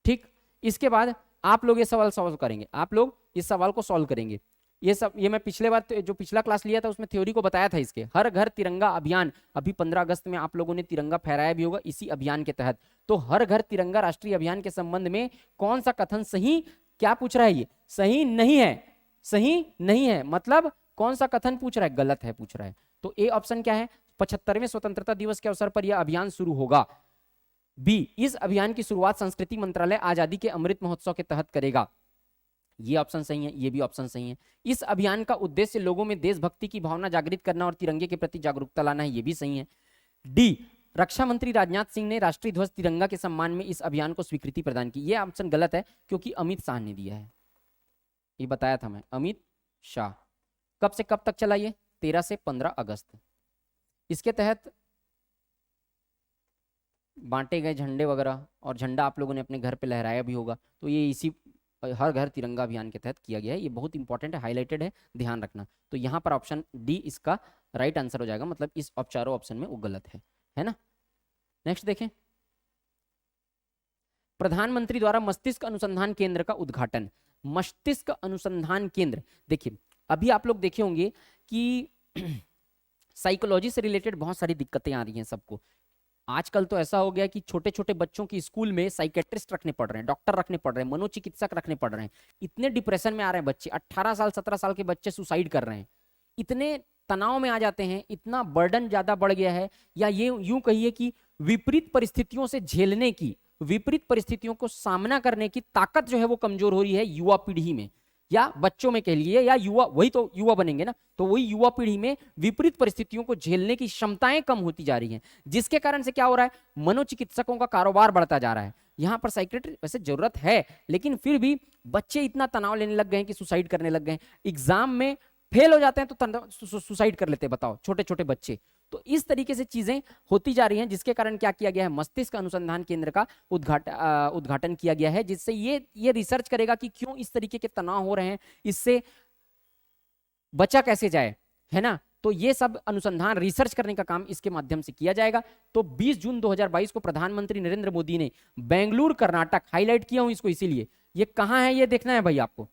ठीक। इसके बाद आप लोग ये सवाल सॉल्व करेंगे, आप लोग इस सवाल को सॉल्व करेंगे। ये मैं पिछले बार जो पिछला क्लास लिया था उसमें थ्योरी को बताया था इसके। हर घर तिरंगा अभियान, अभी 15 अगस्त में आप लोगों ने तिरंगा फहराया भी होगा इसी अभियान के तहत। तो हर घर तिरंगा राष्ट्रीय अभियान के संबंध में कौन सा कथन सही, क्या पूछ रहा है, ये सही नहीं है, सही नहीं है, मतलब कौन सा कथन पूछ रहा है, गलत है पूछ रहा है। तो ए ऑप्शन क्या है, 75वें स्वतंत्रता दिवस के अवसर पर यह अभियान शुरू होगा। बी, इस अभियान की शुरुआत संस्कृति मंत्रालय आजादी के अमृत महोत्सव के तहत करेगा। ये ऑप्शन सही है, ये भी ऑप्शन सही है। इस अभियान का उद्देश्य लोगों में देशभक्ति की भावना जागृत करना और तिरंगे के प्रति जागरूकता लाना है, ये भी सही है। डी, रक्षा मंत्री राजनाथ सिंह ने राष्ट्रीय ध्वज तिरंगा के सम्मान में इस अभियान को स्वीकृति प्रदान की। ये ऑप्शन गलत है क्योंकि अमित शाह ने दिया है, ये बताया था मैं, अमित शाह। कब से कब तक चला ये, 13 से 15 अगस्त। इसके तहत बांटे गए झंडे वगैरह, और झंडा आप लोगों ने अपने घर पे लहराया भी होगा। तो ये इसी हर घर तिरंगा अभियान के तहत किया गया है। ये बहुत इंपॉर्टेंट है, हाईलाइटेड है, ध्यान रखना। तो यहाँ पर ऑप्शन डी इसका राइट आंसर हो जाएगा, मतलब इस चारों ऑप्शन में वो गलत है ना। नेक्स्ट देखें, प्रधानमंत्री द्वारा मस्तिष्क अनुसंधान केंद्र का उद्घाटन। मस्तिष्क अनुसंधान केंद्र, देखिए अभी आप लोग देखे होंगे कि साइकोलॉजी से रिलेटेड बहुत सारी दिक्कतें आ रही हैं सबको। आजकल तो ऐसा हो गया कि छोटे छोटे बच्चों की स्कूल में साइकेट्रिस्ट रखने पड़ रहे हैं, डॉक्टर रखने पड़ रहे हैं, मनोचिकित्सक रखने पड़ रहे हैं। इतने डिप्रेशन में आ रहे हैं बच्चे, 18 साल 17 साल के बच्चे सुसाइड कर रहे हैं, इतने तनाव में आ जाते हैं, इतना बर्डन ज्यादा बढ़ गया है। या ये यूं कहिए कि विपरीत परिस्थितियों से झेलने की, विपरीत परिस्थितियों को सामना करने की ताकत जो है वो कमजोर हो रही है युवा पीढ़ी में, या बच्चों में कह लिए, या युवा, वही तो युवा बनेंगे ना, तो वही युवा पीढ़ी में विपरीत परिस्थितियों को झेलने की क्षमताएं कम होती जा रही हैं। जिसके कारण से क्या हो रहा है, मनोचिकित्सकों का कारोबार बढ़ता जा रहा है। यहाँ पर साइकेट्रिस्ट वैसे जरूरत है, लेकिन फिर भी बच्चे इतना तनाव लेने लग गए हैं कि सुसाइड करने लग गए हैं। एग्जाम में फेल हो जाते हैं तो सुसाइड कर लेते हैं, बताओ, छोटे छोटे बच्चे। तो इस तरीके से चीजें होती जा रही हैं, जिसके कारण क्या किया गया है, मस्तिष्क अनुसंधान केंद्र का उद्घाटन किया गया है, जिससे ये रिसर्च करेगा कि क्यों इस तरीके के तनाव हो रहे हैं, इससे बचा कैसे जाए, है ना। तो ये सब अनुसंधान रिसर्च करने का काम इसके माध्यम से किया जाएगा। तो 20 जून 2022 को प्रधानमंत्री नरेंद्र मोदी ने बेंगलुरु कर्नाटक, हाईलाइट किया हूं इसको इसीलिए, ये कहां है ये देखना है भाई, आपको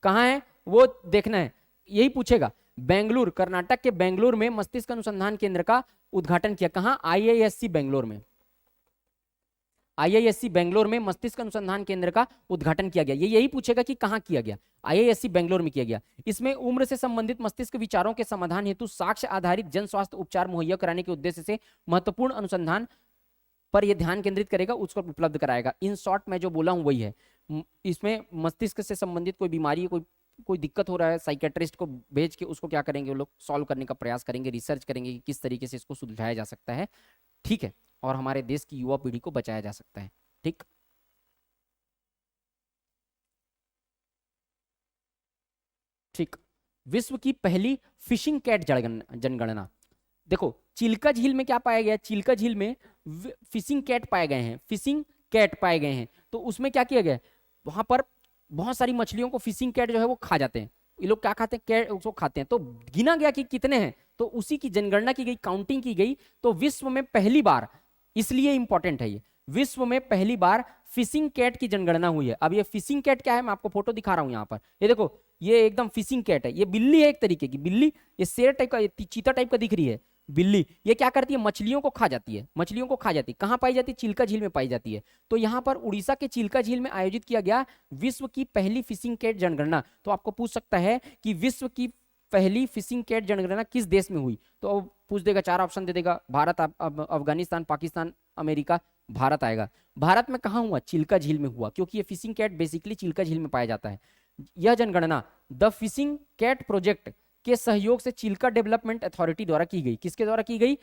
कहां है वो देखना है, यही पूछेगा। बेंगलुरु कर्नाटक के बेंगलुरु में मस्तिष्क अनुसंधान केंद्र का उद्घाटन किया, कहां, आईआईएससी बेंगलुरु में, आईआईएससी बेंगलुरु में मस्तिष्क अनुसंधान केंद्र का उद्घाटन किया गया। ये यही पूछेगा कि कहां किया गया, आईआईएससी बेंगलुरु में किया गया। इसमें उम्र से संबंधित मस्तिष्क विचारों के समाधान हेतु साक्ष्य आधारित जन स्वास्थ्य उपचार मुहैया कराने के उद्देश्य से महत्वपूर्ण अनुसंधान पर यह ध्यान केंद्रित करेगा, उसको उपलब्ध कराएगा। इन शॉर्ट मैं जो बोला हूं वही है। इसमें मस्तिष्क से संबंधित कोई बीमारी, कोई दिक्कत हो रहा है, साइकेट्रिस्ट को भेज के उसको क्या करेंगे, वो लोग सॉल्व करने का प्रयास करेंगे, रिसर्च करेंगे कि किस तरीके से इसको सुलझाया जा सकता है, ठीक है, और हमारे देश की युवा पीढ़ी को बचाया जा सकता है, ठीक। ठीक, विश्व की पहली फिशिंग कैट जनगणना। देखो चिल्का झील में क्या पाया गया, चिल्का झील में फिशिंग कैट पाए गए हैं, फिशिंग कैट पाए गए हैं। तो उसमें क्या किया गया, वहां पर बहुत सारी मछलियों को फिशिंग कैट जो है वो खा जाते हैं। ये लोग क्या खाते हैं, कैट उसको खाते हैं। तो गिना गया कि कितने हैं, तो उसी की जनगणना की गई, काउंटिंग की गई। तो विश्व में पहली बार, इसलिए इंपॉर्टेंट है ये, विश्व में पहली बार फिशिंग कैट की जनगणना हुई है। अब ये फिशिंग कैट क्या है, मैं आपको फोटो दिखा रहा हूं यहाँ पर, ये देखो, ये एकदम फिशिंग कैट है, ये बिल्ली है एक तरीके की बिल्ली, ये शेर टाइप का, चीता टाइप का दिख रही है बिल्ली। ये क्या करती है, मछलियों को खा जाती है, मछलियों को खा जाती है। कहां पाई जाती है, चिल्का झील में पाई जाती है। तो यहां पर उड़ीसा के चिल्का झील में आयोजित किया गया विश्व की पहली फिशिंग कैट जनगणना। तो आपको पूछ सकता है कि विश्व की पहली फिशिंग कैट जनगणना किस देश में हुई, तो पूछ देगा, 4 ऑप्शन दे देगा, भारत, अफगानिस्तान, पाकिस्तान, अमेरिका। भारत आएगा। भारत में कहां हुआ, चिल्का झील में हुआ, क्योंकि ये फिशिंग कैट बेसिकली चिल्का झील में पाया जाता है। यह जनगणना द फिशिंग कैट प्रोजेक्ट के सहयोग से चिल्का डेवलपमेंट अथॉरिटी द्वारा की गई। किसके द्वारा की गई,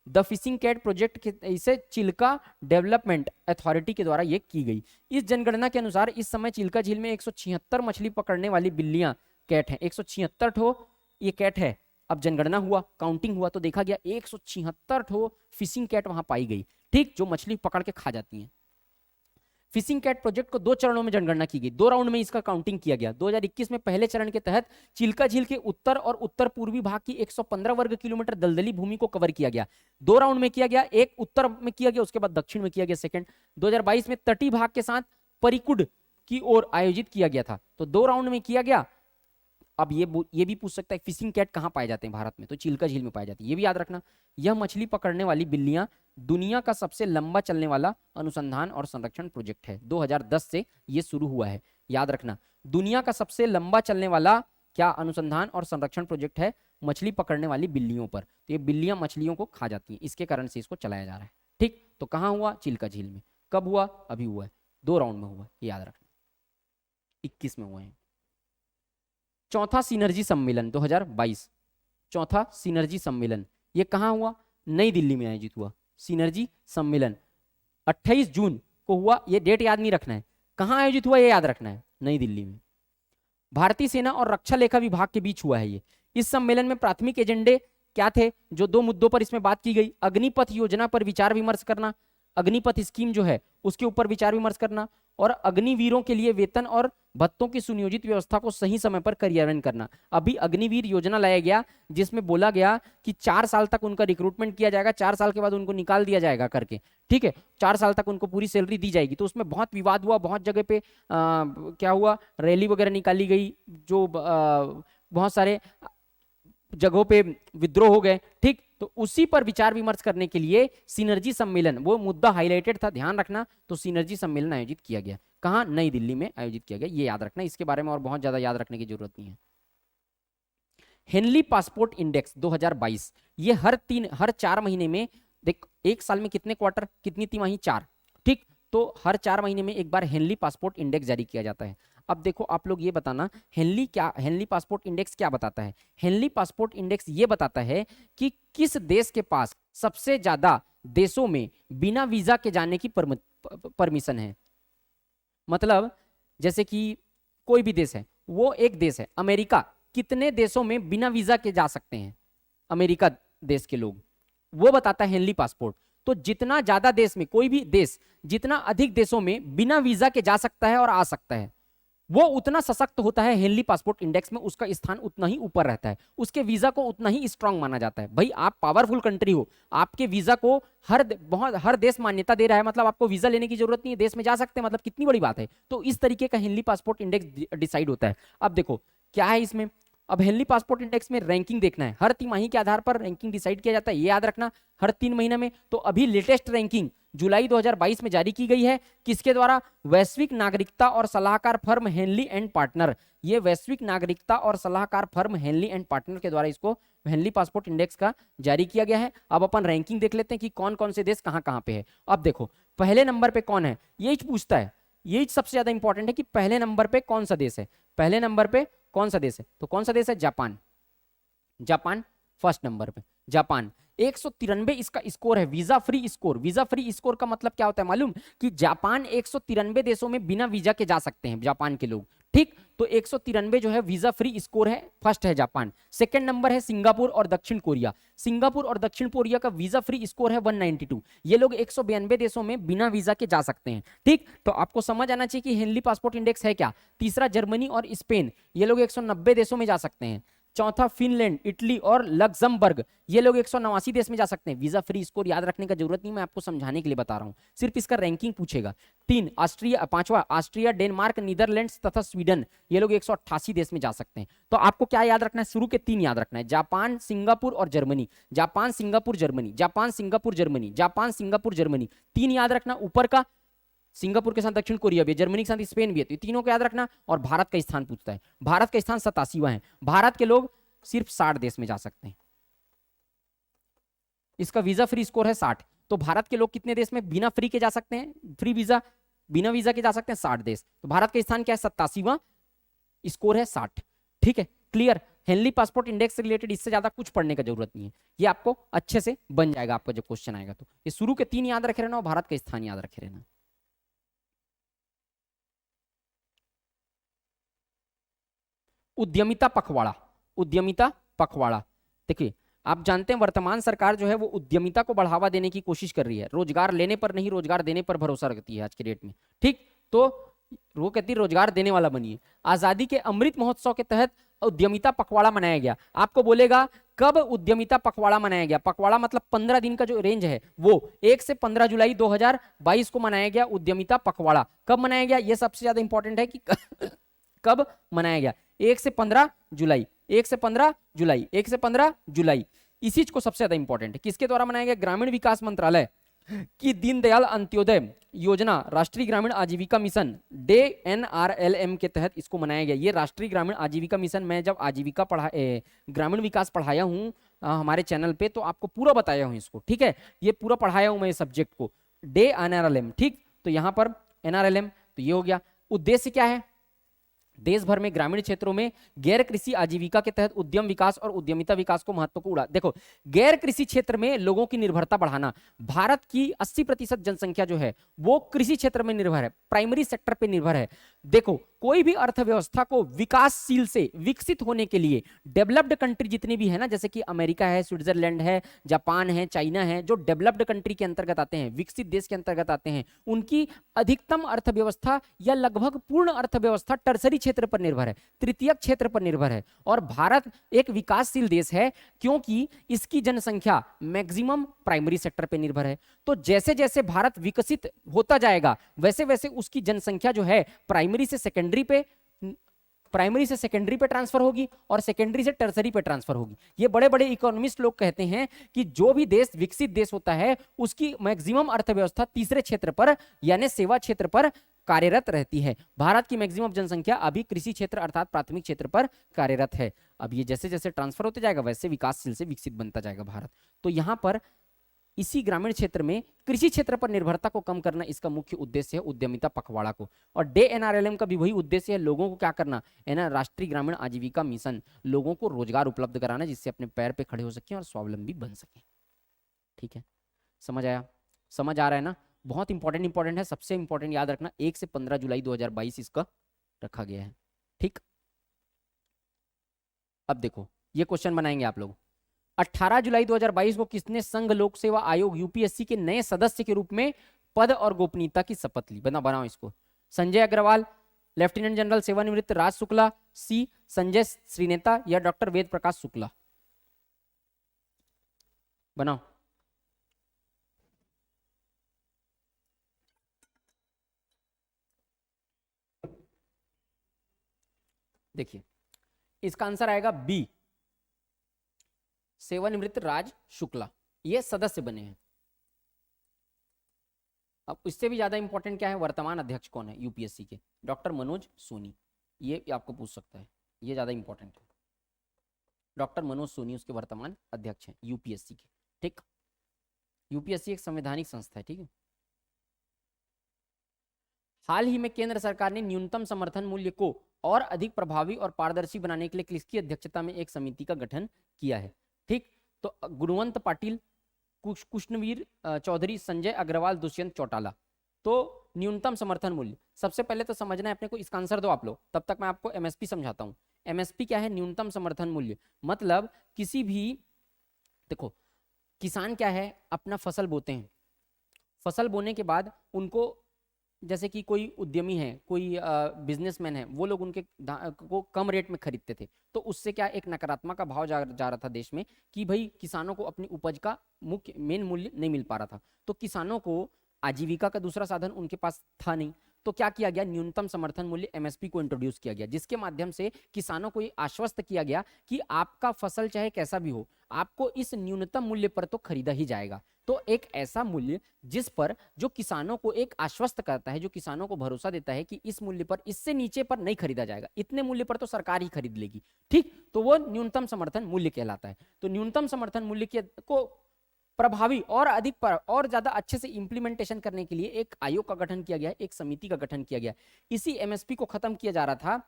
द फिशिंग कैट प्रोजेक्ट के, इसे चिल्का डेवलपमेंट अथॉरिटी के द्वारा ये की गई। इस जनगणना के अनुसार इस समय चिल्का झील में 176 मछली पकड़ने वाली बिल्लियां, कैट हैं, 176 ठो ये कैट है। अब जनगणना हुआ, काउंटिंग हुआ, तो देखा गया 176 ठो फिशिंग कैट वहां पाई गई, ठीक, जो मछली पकड़ के खा जाती हैं। फिशिंग कैट प्रोजेक्ट को 2 चरणों में जनगणना की गई, 2 राउंड में इसका काउंटिंग किया गया। 2021 में पहले चरण के तहत चिल्का झील के उत्तर और उत्तर पूर्वी भाग की 115 वर्ग किलोमीटर दलदली भूमि को कवर किया गया। 2 राउंड में किया गया, एक उत्तर में किया गया, उसके बाद दक्षिण में किया गया सेकंड। 2022 में तटीय भाग के साथ परिकुड की ओर आयोजित किया गया था। तो 2 राउंड में किया गया। अब ये भी पूछ सकता है फिशिंग कैट कहां पाए जाते हैं भारत में, तो चिल्का झील में पाए जाती है, ये भी याद रखना। यह मछली पकड़ने वाली बिल्लियां दुनिया का सबसे लंबा चलने वाला अनुसंधान और संरक्षण प्रोजेक्ट है। 2010 से ये शुरू हुआ है, याद रखना। दुनिया का सबसे लंबा चलने वाला क्या अनुसंधान और संरक्षण प्रोजेक्ट है, मछली पकड़ने वाली बिल्लियों पर। तो ये बिल्लियां मछलियों को खा जाती हैं, इसके कारण से इसको चलाया जा रहा है, ठीक। तो कहां हुआ, चिल्का झील में। कब हुआ, अभी हुआ है, 2 राउंड में हुआ है, याद रखना। 21 में हुआ है। चौथा सिनर्जी सम्मेलन 2022, चौथा सिनर्जी सम्मेलन ये कहां हुआ, नई दिल्ली में आयोजित हुआ। सिनर्जी सम्मेलन 28 जून को हुआ, ये डेट याद नहीं रखना है, कहां आयोजित हुआ ये याद रखना है, नई दिल्ली में। भारतीय सेना और रक्षा लेखा विभाग के बीच हुआ है ये। इस सम्मेलन में प्राथमिक एजेंडे क्या थे, जो 2 मुद्दों पर इसमें बात की गई, अग्निपथ योजना पर विचार विमर्श करना, अग्निपथ स्कीम जो है उसके ऊपर विचार विमर्श करना, और अग्निवीरों के लिए वेतन और भत्तों की सुनियोजित व्यवस्था को सही समय पर क्रियान्वयन करना। अभी अग्निवीर योजना लाया गया, जिसमें बोला गया कि 4 साल तक उनका रिक्रूटमेंट किया जाएगा, 4 साल के बाद उनको निकाल दिया जाएगा करके, ठीक है, 4 साल तक उनको पूरी सैलरी दी जाएगी। तो उसमें बहुत विवाद हुआ, बहुत जगह पे क्या हुआ, रैली वगैरह निकाली गई, जो बहुत सारे जगहों पे विद्रोह हो गए, ठीक। तो उसी पर विचार विमर्श करने के लिए सिनर्जी सम्मेलन, वो मुद्दा हाईलाइटेड था, ध्यान रखना। तो सिनर्जी सम्मेलन आयोजित किया गया, कहां, नई दिल्ली में आयोजित किया गया, ये याद रखना। इसके बारे में और बहुत ज्यादा याद रखने की जरूरत नहीं है। हेनली पासपोर्ट इंडेक्स 2022, ये हर 4 महीने में, देख, एक साल में कितने क्वार्टर, कितनी तिमाही, 4, ठीक। तो हर 4 महीने में एक बार हेनली पासपोर्ट इंडेक्स जारी किया जाता है। अब देखो आप लोग ये बताना, हेनली पासपोर्ट इंडेक्स क्या बताता है। हेनली पासपोर्ट इंडेक्स ये बताता है कि किस देश के पास सबसे ज्यादा देशों में बिना वीजा के जाने की परमिशन है। मतलब जैसे कि कोई भी देश है, वो एक देश है अमेरिका, कितने देशों में बिना वीजा के जा सकते हैं अमेरिका देश के लोग, वो बताता है हेनली पासपोर्ट। तो जितना ज्यादा देश में, कोई भी देश जितना अधिक देशों में बिना वीजा के जा सकता है और आ सकता है, वो उतना सशक्त होता है हेनली पासपोर्ट इंडेक्स में, उसका स्थान उतना ही ऊपर रहता है, उसके वीजा को उतना ही स्ट्रांग माना जाता है। भाई आप पावरफुल कंट्री हो, आपके वीजा को हर देश मान्यता दे रहा है, मतलब आपको वीजा लेने की जरूरत नहीं है, देश में जा सकते हैं, मतलब कितनी बड़ी बात है। तो इस तरीके का हेनली पासपोर्ट इंडेक्स डिसाइड होता है। अब देखो क्या है इसमें, अब हेनली पासपोर्ट इंडेक्स में रैंकिंग देखना है, हर तिमाही के आधार पर रैंकिंग डिसाइड किया जाता है, ये याद रखना, हर 3 महीने में। तो अभी लेटेस्ट रैंकिंग जुलाई 2022 में जारी की गई है, किसके द्वारा? वैश्विक नागरिकता और सलाहकार फर्म हेनली एंड पार्टनर। ये वैश्विक नागरिकता और सलाहकार फर्म हेनली एंड पार्टनर के द्वारा इसको हेनली पासपोर्ट इंडेक्स का जारी किया गया है। अब अपन रैंकिंग देख लेते हैं कि कौन कौन से देश कहां कहां पे है। अब देखो पहले नंबर पे कौन है, यही पूछता है, यही सबसे ज्यादा इंपॉर्टेंट है कि पहले नंबर पे कौन सा देश है, पहले नंबर पे कौन सा देश है, तो कौन सा देश है? जापान। जापान फर्स्ट नंबर पे, जापान 193 इसका स्कोर है, visa free score. Visa free score का मतलब क्या होता है मालूम? कि जापान 193 देशों में बिना वीजा के जा सकते हैं जापान के लोग, ठीक। तो 193 जो है वीजा फ्री स्कोर है, फर्स्ट है जापान। सेकंड नंबर है सिंगापुर और दक्षिण कोरिया। सिंगापुर और दक्षिण कोरिया का वीजा फ्री स्कोर है 192। ये लोग 192 देशों में बिना वीजा के जा सकते हैं, ठीक। तो आपको समझ आना चाहिए कि हेनली पासपोर्ट इंडेक्स है क्या। तीसरा जर्मनी और स्पेन, ये लोग 190 देशों में जा सकते हैं। चौथा फिनलैंड, इटली और लग्जमबर्ग, ये लोग 189 देश में जा सकते हैं। वीजा फ्री स्कोर याद रखने का जरूरत नहीं, मैं आपको समझाने के लिए बता रहा हूं, सिर्फ इसका रैंकिंग पूछेगा। पांचवा ऑस्ट्रिया, डेनमार्क, नीदरलैंड्स तथा स्वीडन, ये लोग 188 देश में जा सकते हैं। तो आपको क्या याद रखना है? शुरू के 3 याद रखना है, जापान, सिंगापुर और Germany. Japan, Singapore, Germany, Japan, Singapore, Germany, Japan, Singapore, Germany, 3 याद रखना। ऊपर का सिंगापुर के साथ दक्षिण कोरिया भी है, जर्मनी के साथ स्पेन भी है, तो तीनों को याद रखना। और भारत का स्थान पूछता है, भारत का स्थान 87वां है। भारत के लोग सिर्फ 60 देश में जा सकते हैं, इसका वीजा फ्री स्कोर है 60। तो भारत के लोग कितने देश में बिना फ्री के जा सकते हैं, फ्री वीजा, बिना वीजा के जा सकते हैं? 60 देश। तो भारत का स्थान क्या है? 87वां, स्कोर है 60, ठीक है। क्लियर? हेनली पासपोर्ट इंडेक्स से रिलेटेड इससे ज्यादा कुछ पढ़ने का जरूरत नहीं है, ये आपको अच्छे से बन जाएगा आपका जब क्वेश्चन आएगा। तो ये शुरू के 3 याद रखे रहना और भारत का स्थान याद रखे रहना। उद्यमिता पखवाड़ा, उद्यमिता पखवाड़ा, देखिए आप जानते हैं वर्तमान सरकार जो है वो उद्यमिता को बढ़ावा देने की कोशिश कर रही है, रोजगार लेने पर नहीं रोजगार देने पर भरोसा रखती है आज के डेट में, ठीक। तो वो कहती है रोजगार देने वाला बनिए। आजादी के अमृत महोत्सव के तहत उद्यमिता पखवाड़ा मनाया गया। आपको बोलेगा कब उद्यमिता पखवाड़ा मनाया गया? पखवाड़ा मतलब 15 दिन का जो रेंज है वो 1 से 15 जुलाई 2022 को मनाया गया उद्यमिता पखवाड़ा। कब मनाया गया ये सबसे ज्यादा इंपॉर्टेंट है कि कब मनाया गया? 1 से 15 जुलाई, 1 से 15 जुलाई, 1 से 15 जुलाई, इसी को सबसे ज्यादा इंपॉर्टेंट है। किसके द्वारा मनाया गया? ग्रामीण विकास मंत्रालय की दीनदयाल अंत्योदय योजना, राष्ट्रीय ग्रामीण आजीविका मिशन DNRLM के तहत इसको मनाया गया। ये राष्ट्रीय ग्रामीण आजीविका मिशन, मैं जब आजीविका ग्रामीण विकास पढ़ाया हूँ हमारे चैनल पे, तो आपको पूरा बताया हूँ इसको, ठीक है। ये पूरा पढ़ाया हूँ मैं इस सब्जेक्ट को, DNRLM, ठीक। तो यहाँ पर NRLM, तो ये हो गया। उद्देश्य क्या है? देश भर में ग्रामीण क्षेत्रों में गैर कृषि आजीविका के तहत उद्यम विकास और उद्यमिता विकास को महत्व को उड़ा। देखो गैर कृषि क्षेत्र में लोगों की निर्भरता बढ़ाना। भारत की 80% जनसंख्या जो है वो कृषि क्षेत्र में निर्भर है, प्राइमरी सेक्टर पे निर्भर है। देखो कोई भी अर्थव्यवस्था को विकासशील से विकसित होने के लिए डेवलप्ड कंट्री जितनी भी है ना, जैसे कि अमेरिका है, स्विट्जरलैंड है, जापान है, चाइना है, जो डेवलप्ड कंट्री के अंतर्गत आते हैं, विकसित देश के अंतर्गत आते हैं, उनकी अधिकतम अर्थव्यवस्था या लगभग पूर्ण अर्थव्यवस्था टर्सरी क्षेत्र पर निर्भर है, तृतीयक क्षेत्र पर निर्भर है। और भारत एक विकासशील देश है क्योंकि इसकी जनसंख्या मैक्सिमम प्राइमरी सेक्टर पर निर्भर है। तो जैसे जैसे भारत विकसित होता जाएगा वैसे वैसे उसकी जनसंख्या जो है प्राइमरी से सेकेंडरी पे ट्रांसफर होगी और सेकेंडरी से टर्सरी पे ट्रांसफर होगी। ये बड़े बड़े इकोनॉमिस्ट लोग कहते हैं कि जो भी देश विकसित देश होता है उसकी मैक्सिमम अर्थव्यवस्था तीसरे क्षेत्र पर यानी सेवा क्षेत्र पर कार्यरत रहती है। भारत की मैक्सिमम जनसंख्या अभी कृषि क्षेत्र अर्थात प्राथमिक क्षेत्र पर कार्यरत है। अब ये जैसे जैसे ट्रांसफर होते जाएगा वैसे विकासशील से विकसित बनता जाएगा भारत। तो यहाँ पर इसी ग्रामीण क्षेत्र में कृषि क्षेत्र पर निर्भरता को कम करना इसका मुख्य उद्देश्य है उद्यमिता पखवाड़ा को। और DNRLM का भी वही उद्देश्य है, लोगों को क्या करना है ना, राष्ट्रीय ग्रामीण आजीविका मिशन, लोगों को रोजगार उपलब्ध कराना जिससे अपने पैर पे खड़े हो सके और स्वावलंबी बन सके। ठीक है, समझ आया? समझ आ रहा है ना? बहुत इंपॉर्टेंट है, सबसे इंपॉर्टेंट याद रखना 1 से 15 जुलाई 2022 इसका रखा गया है। ठीक। अब देखो ये क्वेश्चन बनाएंगे आप लोग। 18 जुलाई 2022 को किसने संघ लोक सेवा आयोग यूपीएससी के नए सदस्य के रूप में पद और गोपनीयता की शपथ ली? बनाओ इसको। संजय अग्रवाल, लेफ्टिनेंट जनरल सेवानिवृत्त राज शुक्ला, सी संजय श्रीनेता या डॉक्टर वेद प्रकाश शुक्ला? बनाओ। देखिए इसका आंसर आएगा बी, सेवानिवृत्त राज शुक्ला, ये सदस्य बने हैं। अब इससे भी ज्यादा इंपॉर्टेंट क्या है, वर्तमान अध्यक्ष कौन है यूपीएससी के? डॉक्टर मनोज सोनी, ये आपको पूछ सकता है, ये ज्यादा इंपॉर्टेंट है। डॉक्टर मनोज सोनी उसके वर्तमान अध्यक्ष हैं यूपीएससी के। ठीक, यूपीएससी एक संवैधानिक संस्था है। ठीक है। हाल ही में केंद्र सरकार ने न्यूनतम समर्थन मूल्य को और अधिक प्रभावी और पारदर्शी बनाने के लिए किसकी अध्यक्षता में एक समिति का गठन किया है? ठीक, तो गुणवंत पाटिल, कृष्णवीर चौधरी, संजय अग्रवाल, दुष्यंत चौटाला। तो न्यूनतम समर्थन मूल्य, सबसे पहले तो समझना है अपने को, इसका आंसर दो आप लोग, तब तक मैं आपको एमएसपी समझाता हूं। एमएसपी क्या है? न्यूनतम समर्थन मूल्य। मतलब किसी भी, देखो किसान क्या है, अपना फसल बोते हैं, फसल बोने के बाद उनको, जैसे कि कोई उद्यमी है, कोई बिजनेसमैन है, वो लोग उनके को कम रेट में खरीदते थे, तो उससे क्या एक नकारात्मक का भाव जा रहा था देश में कि भाई किसानों को अपनी उपज का मुख्य मेन मूल्य नहीं मिल पा रहा था। तो किसानों को आजीविका का दूसरा साधन उनके पास था नहीं, तो क्या किया गया? न्यूनतम समर्थन मूल्य एमएसपी को इंट्रोड्यूस किया गया, जिसके माध्यम से किसानों को ये आश्वस्त किया गया कि आपका फसल चाहे कैसा भी हो, आपको इस न्यूनतम मूल्य पर तो खरीदा ही जाएगा। तो एक ऐसा मूल्य जिस पर जो किसानों को एक आश्वस्त करता है, जो किसानों को भरोसा देता है कि इस मूल्य पर, इससे नीचे पर नहीं खरीदा जाएगा, इतने मूल्य पर तो सरकार ही खरीद लेगी। ठीक, तो वो न्यूनतम समर्थन मूल्य कहलाता है। तो न्यूनतम समर्थन मूल्य को प्रभावी और अधिक पर और ज्यादा अच्छे से इंप्लीमेंटेशन करने के लिए एक आयोग का गठन किया गया, एक समिति का गठन किया गया। इसी एमएसपी को खत्म किया जा रहा था।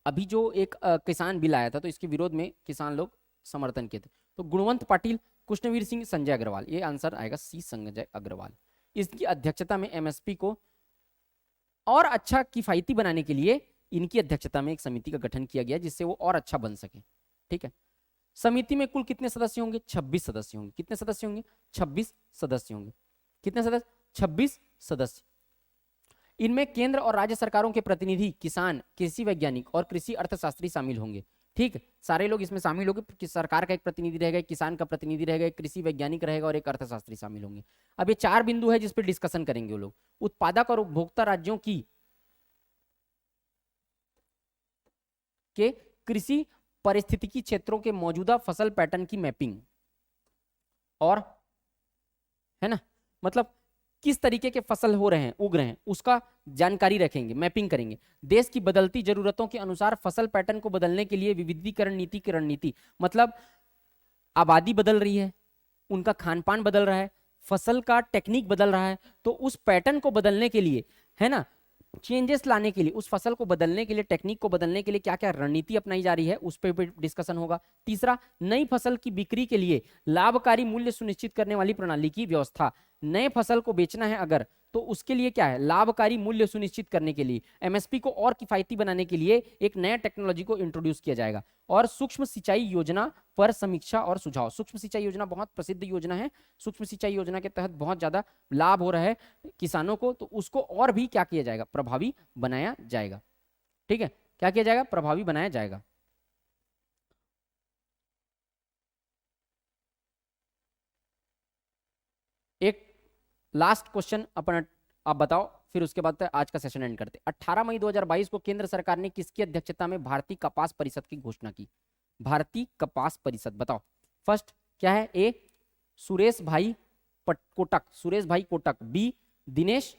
अभी जो एक किसान बिल आया था, तो इसके विरोध में किसान लोग समर्थन किए थे। तो गुणवंत पाटिल, कृष्णवीर सिंह, संजय अग्रवाल, ये आंसर आएगा सी, संजय अग्रवाल। इसकी अध्यक्षता में एमएसपी को और अच्छा किफायती बनाने के लिए इनकी अध्यक्षता में एक समिति का गठन किया गया, जिससे वो और अच्छा बन सके। ठीक है। समिति में कुल कितने सदस्य होंगे? 26 सदस्य होंगे। कितने सदस्य होंगे? 26 सदस्य होंगे। कितने सदस्य? 26 सदस्य। इनमें केंद्र और राज्य सरकारों के प्रतिनिधि, किसान, कृषि वैज्ञानिक और कृषि अर्थशास्त्री शामिल होंगे। ठीक, सारे लोग इसमें शामिल होंगे। कि सरकार का एक प्रतिनिधि रहेगा, किसान का प्रतिनिधि रहेगा, एक कृषि वैज्ञानिक रहेगा और एक अर्थशास्त्री शामिल होंगे। अब ये 4 बिंदु है जिस पर डिस्कशन करेंगे वो लोग। उत्पादक और उपभोक्ता राज्यों की के कृषि परिस्थितिकी क्षेत्रों के मौजूदा फसल पैटर्न की मैपिंग, और है ना, मतलब किस तरीके के फसल हो रहे हैं, उग रहे हैं, उसका जानकारी रखेंगे, मैपिंग करेंगे। देश की बदलती जरूरतों के अनुसार फसल पैटर्न को बदलने के लिए विविधीकरण नीति की रणनीति, मतलब आबादी बदल रही है, उनका खान पान बदल रहा है, फसल का टेक्निक बदल रहा है, तो उस पैटर्न को बदलने के लिए, है ना, चेंजेस लाने के लिए, उस फसल को बदलने के लिए, टेक्निक को बदलने के लिए क्या क्या रणनीति अपनाई जा रही है, उस पर भी डिस्कशन होगा। तीसरा, नई फसल की बिक्री के लिए लाभकारी मूल्य सुनिश्चित करने वाली प्रणाली की व्यवस्था। नए फसल को बेचना है अगर, तो उसके लिए क्या है? लाभकारी मूल्य सुनिश्चित करने के लिए, एमएसपी को और किफायती बनाने के लिए एक नया टेक्नोलॉजी को इंट्रोड्यूस किया जाएगा। और सूक्ष्म सिंचाई योजना पर समीक्षा और सुझाव। सूक्ष्म सिंचाई योजना बहुत प्रसिद्ध योजना है। सूक्ष्म सिंचाई योजना के तहत बहुत ज्यादा लाभ हो रहा है किसानों को, तो उसको और भी क्या किया जाएगा? प्रभावी बनाया जाएगा। ठीक है, क्या किया जाएगा? प्रभावी बनाया जाएगा। एक लास्ट क्वेश्चन अपन, आप बताओ, फिर उसके बाद आज का सेशन एंड करते। 18 मई 2022 को केंद्र सरकार ने किसकी अध्यक्षता में भारतीय कपास परिषद की घोषणा की? भारतीय कपास परिषद, बताओ। फर्स्ट क्या है? ए सुरेश भाई कोटक, सुरेश भाई Kotak. B Dinesh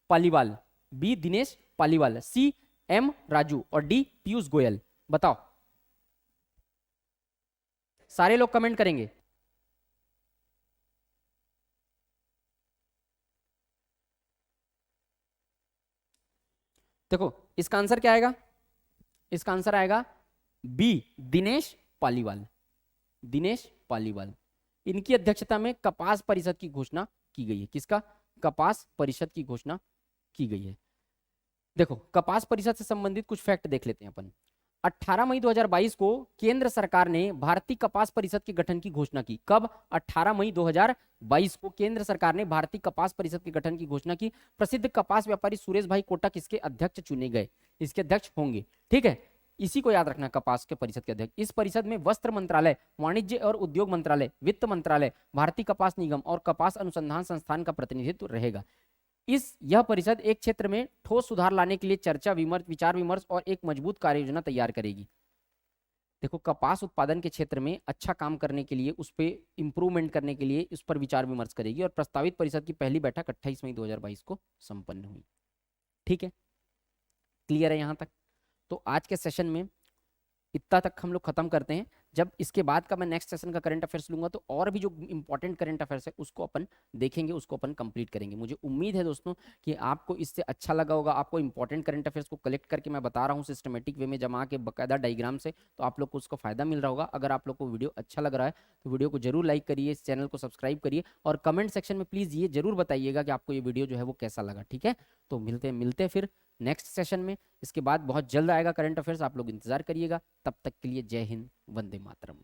Paliwal, B Dinesh Paliwal. C M Raju और डी पीयूष गोयल। बताओ, सारे लोग कमेंट करेंगे। देखो इसका आंसर क्या आएगा? इसका आंसर आएगा बी दिनेश पालीवाल। दिनेश पालीवाल, इनकी अध्यक्षता में कपास परिषद की घोषणा की गई है। किसका? कपास परिषद की घोषणा की गई है। देखो कपास परिषद से संबंधित कुछ फैक्ट देख लेते हैं अपन। 18 मई 2022 को केंद्र सरकार ने भारतीय कपास परिषद के गठन की घोषणा की। कब? 18 मई 2022 को केंद्र सरकार ने भारतीय कपास परिषद के गठन की घोषणा की। प्रसिद्ध कपास व्यापारी सुरेश भाई कोटक इसके अध्यक्ष चुने गए, इसके अध्यक्ष होंगे। ठीक है, इसी को याद रखना, कपास के परिषद के अध्यक्ष। इस परिषद में वस्त्र मंत्रालय, वाणिज्य और उद्योग मंत्रालय, वित्त मंत्रालय, भारतीय कपास निगम और कपास अनुसंधान संस्थान का प्रतिनिधित्व रहेगा। यह परिषद एक क्षेत्र में ठोस सुधार लाने के लिए चर्चा विमर्श, विचार विमर्श और एक मजबूत कार्य योजना तैयार करेगी। देखो, कपास उत्पादन के क्षेत्र में अच्छा काम करने के लिए, उस पर इंप्रूवमेंट करने के लिए उस पर विचार विमर्श करेगी। और प्रस्तावित परिषद की पहली बैठक 28 मई 2022 को संपन्न हुई। ठीक है, क्लियर है यहां तक? तो आज के सेशन में इतना तक हम लोग खत्म करते हैं। जब इसके बाद का मैं नेक्स्ट सेशन का करंट अफेयर्स लूंगा तो और भी जो इंपॉर्टेंट करंट अफेयर्स है उसको अपन देखेंगे, उसको अपन कंप्लीट करेंगे। मुझे उम्मीद है दोस्तों कि आपको इससे अच्छा लगा होगा। आपको इंपॉर्टेंट करंट अफेयर्स को कलेक्ट करके मैं बता रहा हूँ सिस्टमेटिक वे में जमा के बाकायदा डायग्राम से, तो आप लोग को उसका फायदा मिल रहा होगा। अगर आप लोग को वीडियो अच्छा लग रहा है तो वीडियो को जरूर लाइक करिए, इस चैनल को सब्सक्राइब करिए और कमेंट सेक्शन में प्लीज ये जरूर बताइएगा कि आपको ये वीडियो जो है वो कैसा लगा। ठीक है, तो मिलते हैं फिर नेक्स्ट सेशन में। इसके बाद बहुत जल्द आएगा करंट अफेयर्स, आप लोग इंतजार करिएगा। तब तक के लिए जय हिंद, वंदे मातरम।